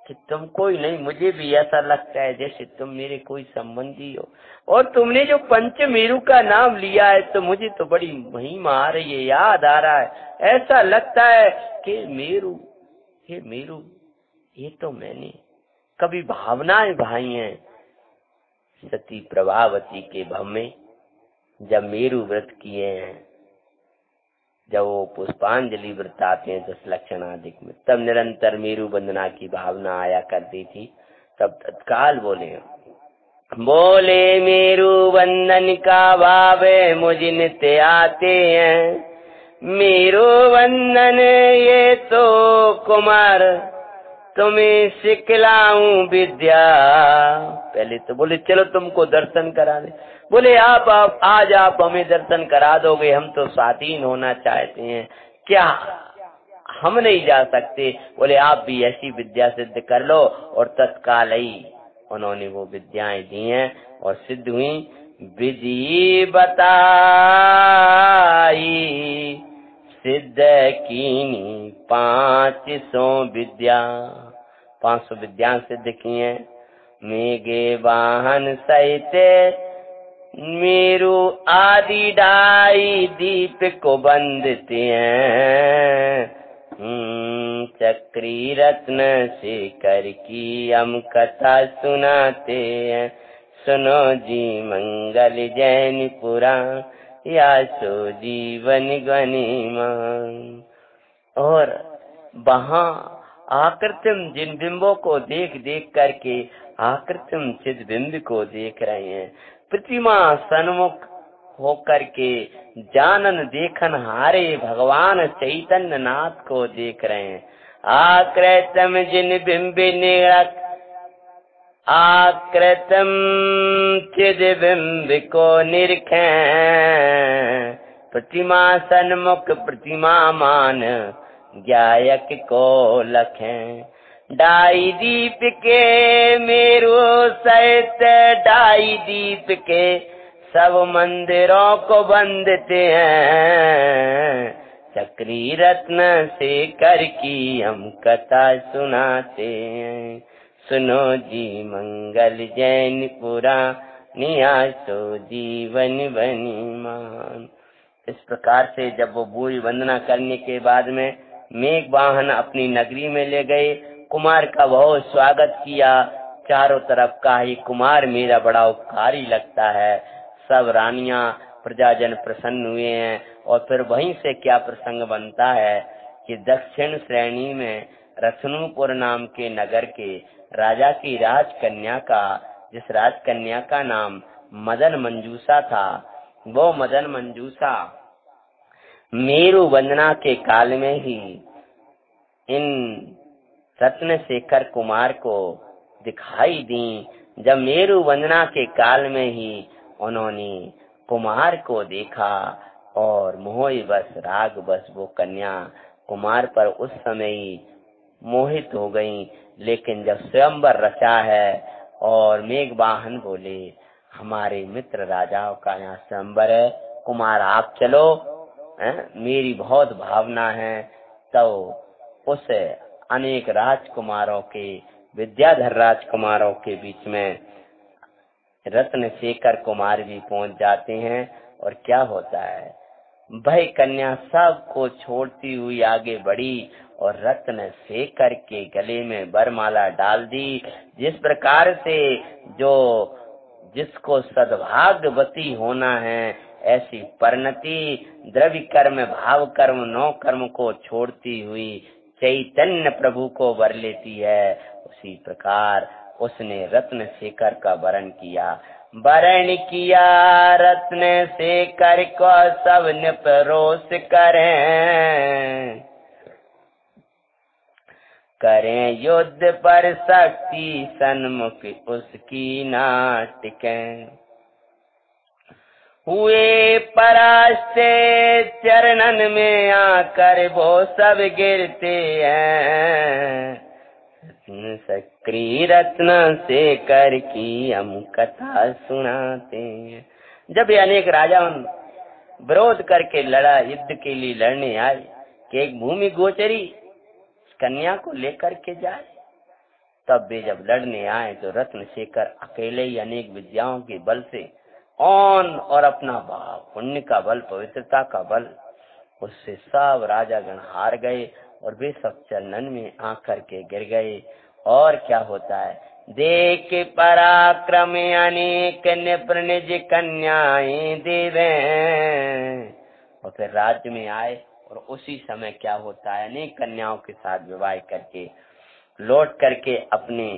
Speaker 1: कि तुम कोई नहीं, मुझे भी ऐसा लगता है जैसे तुम मेरे कोई संबंधी हो। और तुमने जो पंच मेरू का नाम लिया है तो मुझे तो बड़ी महिमा आ रही है, याद आ रहा है। ऐसा लगता है कि मेरू, हे मेरू, ये तो मैंने कभी भावनाएं भाई हैं। सती प्रभावती के भव में जब मेरू व्रत किए हैं, जब वो पुष्पांजलि व्रत आते हैं 10 लक्षणाधिक में, तब निरंतर मेरू वंदना की भावना आया करती थी। तब तत्काल बोले मेरू वंदन का भाव मुझे नित्य आते हैं। मेरू वंदन ये तो कुमार तुम्हें सिखलाऊं विद्या। पहले तो बोले चलो तुमको दर्शन करा दे। बोले आप आज आप हमें दर्शन करा दोगे, हम तो स्वाधीन होना चाहते हैं, क्या हम नहीं जा सकते? बोले आप भी ऐसी विद्या सिद्ध कर लो। और तत्काल ही उन्होंने वो विद्याएं दी हैं और सिद्ध हुई। विधि बताई सिद्ध कीनी 500 विद्या, 500 विद्या सिद्ध की हैं। मेघे वाहन सहित मेरु आदि ढाई दीप को बंदते हैं। चक्री रत्न से कर की हम कथा सुनाते हैं। सुनो जी मंगल जैन पुराण, या सो जीवन गनिमा। और वहाँ आकृतिम जिन बिंबों को देख देख करके आकृतिम चिद बिंब को देख रहे हैं, प्रतिमा सन्मुख होकर के जानन देखन हारे भगवान चैतन्य नाथ को देख रहे हैं। आकृतम जिन बिंब निरख, आकृतम चिद बिंब को निरखें। प्रतिमा सन्मुख प्रतिमा मान, गायक को लखें। ढाई दीप के मेरु सहित, ढाई दीप के सब मंदिरों को बंदते हैं। चक्री रत्न से कर की हम कथा सुनाते हैं। सुनो जी मंगल जैन पुराण, या सो जीवन बनी मान। इस प्रकार से जब वो पूरी वंदना करने के बाद में मेघ वाहन अपनी नगरी में ले गए, कुमार का बहुत स्वागत किया। चारों तरफ का ही कुमार मेरा बड़ा उपकारी लगता है। सब रानियां प्रजाजन प्रसन्न हुए हैं। और फिर वहीं से क्या प्रसंग बनता है कि दक्षिण श्रेणी में रत्नपुर नाम के नगर के राजा की राजकन्या का, जिस राजकन्या का नाम मदन मंजूषा था, वो मदन मंजूषा मेरु वंदना के काल में ही इन रत्नशेखर कुमार को दिखाई दी। जब मेरु वंदना के काल में ही उन्होंने कुमार को देखा और मोहवश राग बस वो कन्या कुमार पर उस समय ही मोहित हो गई। लेकिन जब स्वयंवर रचा है और मेघवाहन बोले हमारे मित्र राजाओं का यहाँ स्वयंवर है, कुमार आप चलो, मेरी बहुत भावना है, तो उस अनेक राजकुमारों के, विद्याधर राजकुमारों के बीच में रत्नशेखर कुमार भी पहुंच जाते हैं। और क्या होता है, वह कन्या सबको छोड़ती हुई आगे बढ़ी और रत्नशेखर के गले में वरमाला डाल दी। जिस प्रकार से जो जिसको सद्भाग्यवती होना है, ऐसी परिणति द्रव्य कर्म भाव कर्म नौ कर्म को छोड़ती हुई चैतन्य प्रभु को वर लेती है। उसी प्रकार उसने रत्नशेखर का वरण किया। वरण किया रत्नशेखर को सब निपरोस करें। करें युद्ध पर शक्ति सन्मुख उसकी नाटिकें। हुए परास्त चरणन में आकर वो सब गिरते हैं। सक्री रत्न से कर की हम कथा सुनाते हैं। जब ये अनेक राजा विरोध करके लड़ा, युद्ध के लिए लड़ने आए कि एक भूमि गोचरी कन्या को लेकर के जाए, तब वे जब लड़ने आए तो रत्नशेखर अकेले ही अनेक विद्याओं के बल से और अपना भाव, पुण्य का बल, पवित्रता का बल, उससे सब राजागण हार गए और वे सब चरणन में आकर के गिर गए। और क्या होता है, देख पराक्रम अनेक निपुण निज कन्याएं देवे। और फिर राज्य में आए और उसी समय क्या होता है, अनेक कन्याओं के साथ विवाह करके लौट करके अपने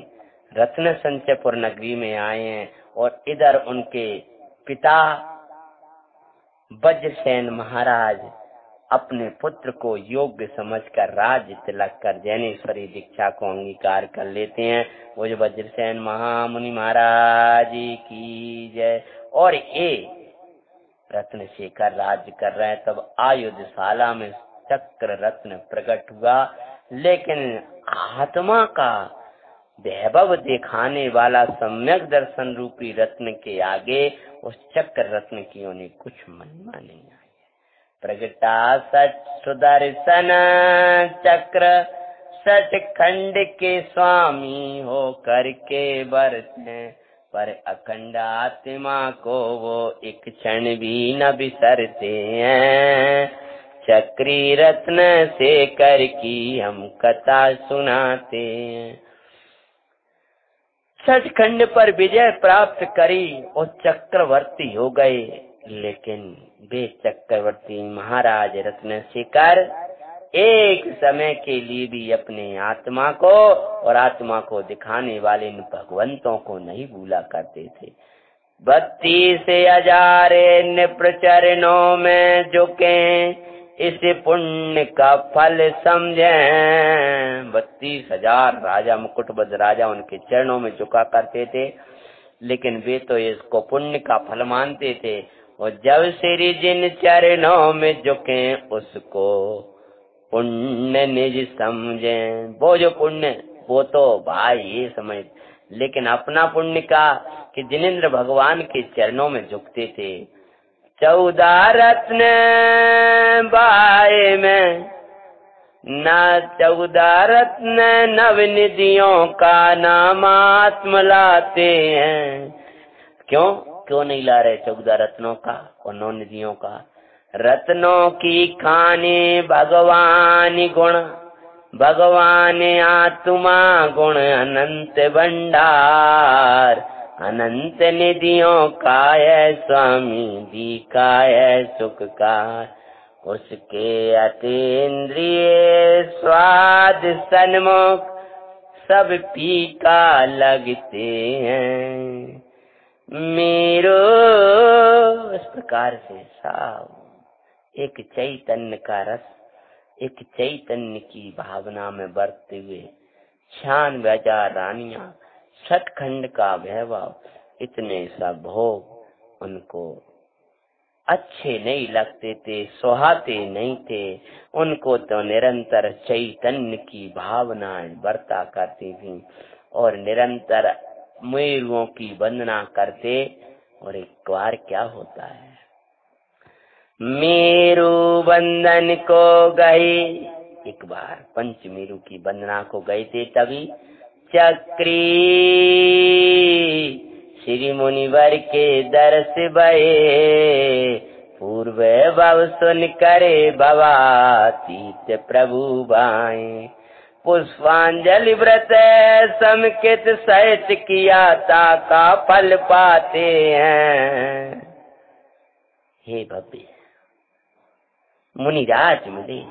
Speaker 1: रत्न संचयपुर नगरी में आए हैं। और इधर उनके पिता वज्रसेन महाराज अपने पुत्र को योग्य समझकर राज्य तिलक कर जैनेश्वरी दीक्षा को अंगीकार कर लेते हैं। वो जो वज्रसेन महामुनि महाराज की जय। और ये रत्नशेखर राज्य कर रहे हैं, तब आयुधशाला में चक्र रत्न प्रकट हुआ। लेकिन आत्मा का वैभव दिखाने वाला सम्यक दर्शन रूपी रत्न के आगे उस चक्र रत्न की उन्हें कुछ महिमा नहीं आई। प्रगटा सच सुदर्शन चक्र सच खंड के स्वामी हो करके बरते। पर अखंड आत्मा को वो एक क्षण भी न बिसरते हैं। चक्री रत्न से कर की हम कथा सुनाते हैं। सचखंड पर विजय प्राप्त करी और चक्रवर्ती हो गए, लेकिन वे चक्रवर्ती महाराज रत्न शेखर एक समय के लिए भी अपने आत्मा को और आत्मा को दिखाने वाले इन भगवंतों को नहीं भूला करते थे। 32,000 निप्र चरणों में झुके इस पुण्य का फल समझे। 32,000 राजा मुकुटबद्ध राजा उनके चरणों में झुका करते थे, लेकिन वे तो इसको पुण्य का फल मानते थे। और जब श्री जिन चरणों में झुके उसको पुण्य निज समझे। वो जो पुण्य वो तो भाई ये समझ, लेकिन अपना पुण्य का कि जिनेंद्र भगवान के चरणों में झुकते थे। 14 रत्न बाए में ना 14 रत्न नवनिधियों का नाम आत्म लाते हैं। क्यों नहीं ला रहे 14 रत्नों का और 9 निधियों का? रत्नों की खाने भगवान गुण, भगवान आत्मा गुण अनंत भंडार। अनंत निधियों का है स्वामी जी का है सुख का। उसके अतीन्द्रिय स्वाद सन्मुख सब फीका लगते हैं। मेरो इस प्रकार से साव एक चैतन्य का रस, एक चैतन्य की भावना में बरतते हुए 96,000 रानियां, सचखंड का वैभव, इतने सब भोग उनको अच्छे नहीं लगते थे, सुहाते नहीं थे। उनको तो निरंतर चैतन्य की भावनाएं बरता करती थी और निरंतर मेरुओं की वंदना करते। और एक बार क्या होता है, मेरु वंदन को गए, एक बार पंचमेरु की वंदना को गए थे, तभी चक्री श्री मुनिवर के दर्श भये। पूर्व भव सुन करे भवातीत प्रभु भाए। पुष्पांजलि व्रत समकित सहित किया ताका फल पाते हैं। हे भव्य मुनिराज मिले,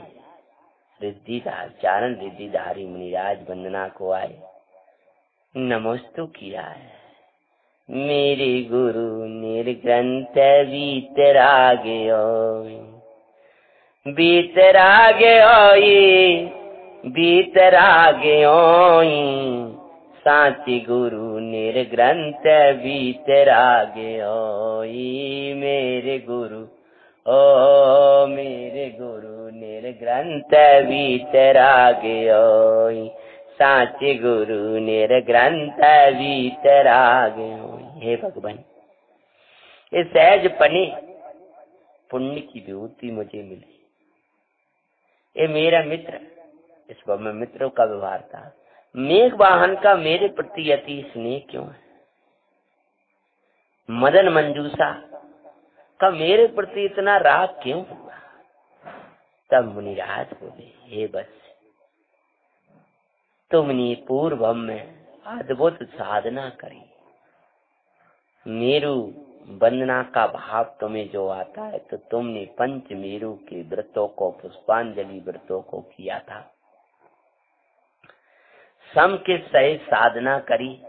Speaker 1: रिद्धिदार चारण रिद्धिधारी मुनिराज वंदना को आए, नमोस्तु किया है। मेरे गुरु निर्ग्रंथ बीतरागे बीतरागे साची गुरु निर्ग्रंथ बीतरागे। मेरे गुरु ओ मेरे गुरु निर्ग्रंथ बीतरागे। साचे गुरु निर्ग्रंथ बीतरागे। हे भगवान, ये सहज पने पुण्य की विभूति मुझे मिली। ये मेरा मित्र, इस पर मैं मित्रों का व्यवहार था। मेघ वाहन का मेरे प्रति अति स्नेह क्यों है? मदन मंजूषा का मेरे प्रति इतना राग क्यों हुआ? तब मुनिराज बोले, हे बस तुमने पूर्व में अद्भुत साधना करी, मेरु वंदना का भाव तुम्हें जो आता है, तो तुमने पंच मेरु के व्रतों को, पुष्पांजलि व्रतों को किया था, सम के सहित साधना करी,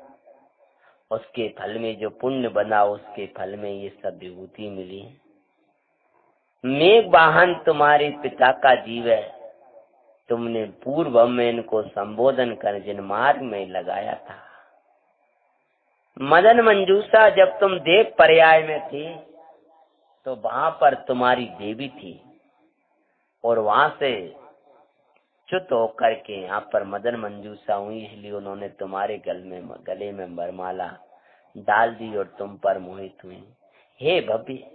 Speaker 1: उसके फल में जो पुण्य बना उसके फल में ये सब विभूति मिली। मेघ वाहन तुम्हारे पिता का जीव है, तुमने पूर्व में इनको संबोधन कर जिन मार्ग में लगाया था। मदन मंजूषा जब तुम देव पर्याय में थे तो वहां पर तुम्हारी देवी थी और वहां से च्युत होकर के यहाँ पर मदन मंजूषा हुई, इसलिए उन्होंने तुम्हारे गले में वरमाला डाल दी और तुम पर मोहित हुई। हे भव्य,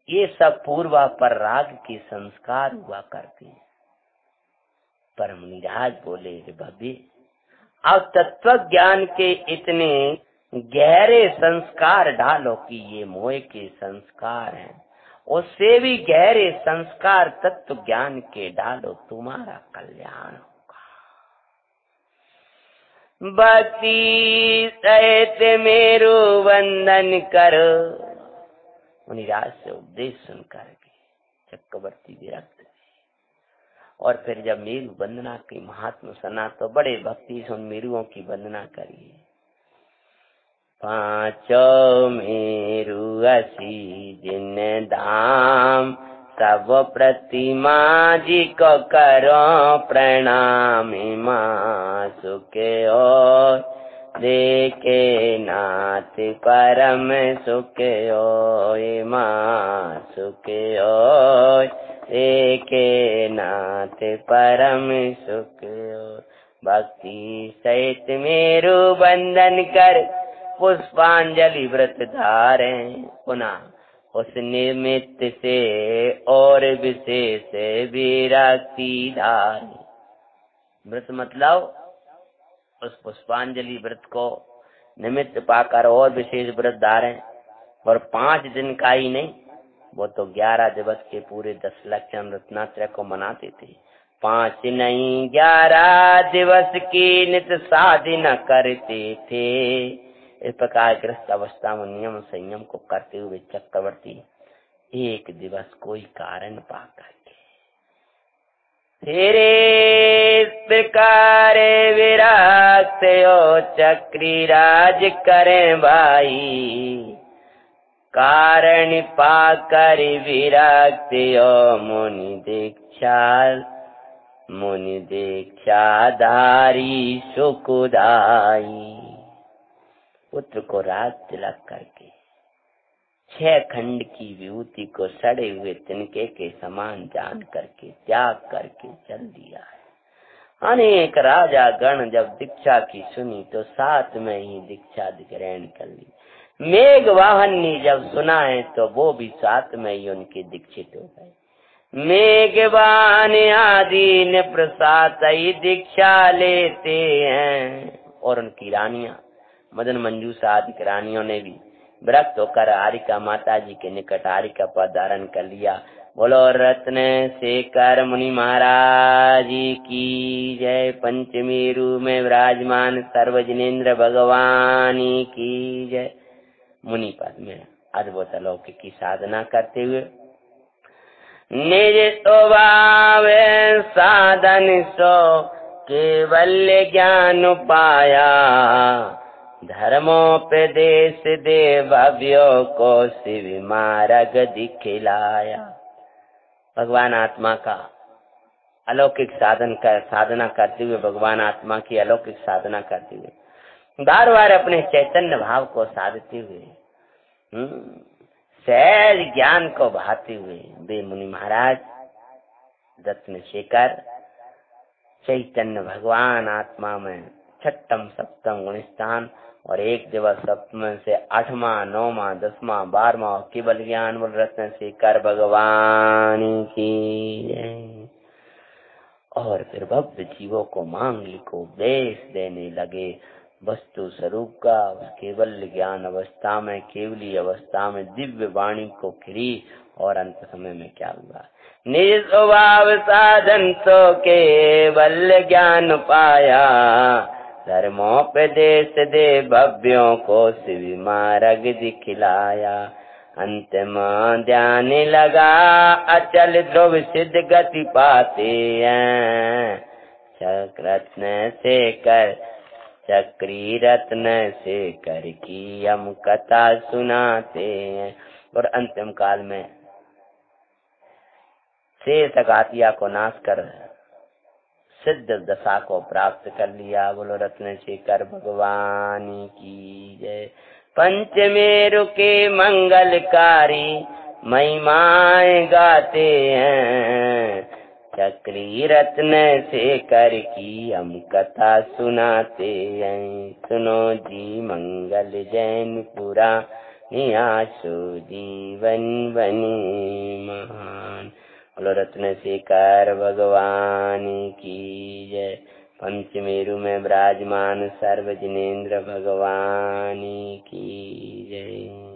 Speaker 1: ये सब पूर्वा पर राग के संस्कार हुआ करते हैं। पर मुनिराज बोले, भव्य अब तत्व ज्ञान के इतने गहरे संस्कार डालो कि ये मोह के संस्कार हैं, उससे भी गहरे संस्कार तत्व ज्ञान के डालो, तुम्हारा कल्याण होगा। भक्ति सहित मेरु वंदन करो, मुनिराज से उपदेश सुनकर के चक्रवर्ती विरक्त। और फिर जब मेरु वंदना की महात्मा सुना तो बड़े भक्ति से उन मेरुओं की वंदना करिए। पांचों मेरु असी जिन धाम, सब प्रतिमा जी को करो प्रणाम। माँ सुखे और देखे नाथ परम सुखे होय, माँ सुखे होय देखे नाथ परम सुखे होय। भक्ति सहित मेरु वंदन कर, पुष्पांजलि व्रत धारे। पुनः उस निमित्त से और विशेष विरक्ति धारे। व्रत मतलब उस पुष्पांजलि व्रत को निमित्त पाकर और विशेष व्रत धारे। और 5 दिन का ही नहीं, वो तो 11 दिवस के पूरे 10 लक्षण रत्नात्रय को मनाते थे। 5 नहीं 11 दिवस की नित साधना करते थे। इस प्रकार ग्रस्त अवस्था में नियम संयम को करते हुए चक्रवर्ती एक दिवस कोई कारण पा करके तेरे प्रकार विराक्त हो चक्री राज करें भाई। कारण पाकर विराक्त हो मुनि दीक्षा धारी सुखदाई। पुत्र को राज तिलक करके 6 खंड की विभूति को सड़े हुए तिनके के समान जान करके त्याग करके चल दिया है। अनेक राजा गण जब दीक्षा की सुनी तो साथ में ही दीक्षा ग्रहण कर ली। मेघ वाहन ने जब सुना है तो वो भी साथ में ही उनके दीक्षित हो गए। मेघवान आदि ने प्रसाद ही दीक्षा लेते हैं। और उनकी रानियां मदन मंजूषा आदि रानियों ने भी विरक्त होकर हारिका माता जी के निकट हारिका पद धारण कर लिया। बोलो रत्न शेखर मुनि महाराज की जय। पंचमेरु में विराजमान सर्वजनेन्द्र भगवान की जय। मुनि पद में अद्भुत अलौकिक की साधना करते हुए निज स्वभाव साधन सो केवल ज्ञान पाया। धर्मोपदेश दे भव्यों को शिव मार्ग दिखलाया। भगवान आत्मा का अलौकिक साधना करते हुए भगवान आत्मा की अलौकिक साधना करते हुए बार बार अपने चैतन्य भाव को साधते हुए सहज ज्ञान को बहाते हुए वे मुनि महाराज रत्न शेखर चैतन्य भगवान आत्मा में 6ठम 7म गुण स्थान और एक दिवस सप्तम से 8वां 9वां 10वां 12वां केवल ज्ञान बोल रत्न शेखर भगवान की जय। और फिर भव्य जीवों को मांगलिक को उपदेश देने लगे वस्तु स्वरूप का। केवल ज्ञान अवस्था में केवली अवस्था में दिव्य वाणी को खिरी। और अंत समय में क्या हुआ? निज स्वभाव साधन तो केवल ज्ञान पाया। धर्मोपदेश दे भव्यों को शिव मार्ग दिखलाया। अंतिम ध्यान लगा अचल ध्रुव सिद्ध गति पाते हैं। रत्न शेखर चक्री रत्न शेखर की हम कथा सुनाते हैं। और अंतिम काल में शेष घातिया को नाश कर सिद्ध दशा को प्राप्त कर लिया। बोलो रत्न शेखर भगवान की जय। पंचमेरु के मंगलकारी महिमाएं गाते हैं। चक्री रत्न शेखर की हम कथा सुनाते हैं। सुनो जी मंगल जैनपुरा नियासो जीवन बनी महान। बोलो रत्न शेखर भगवान की जय। पंचमेरु में विराजमान सर्व जिनेन्द्र भगवान की जय।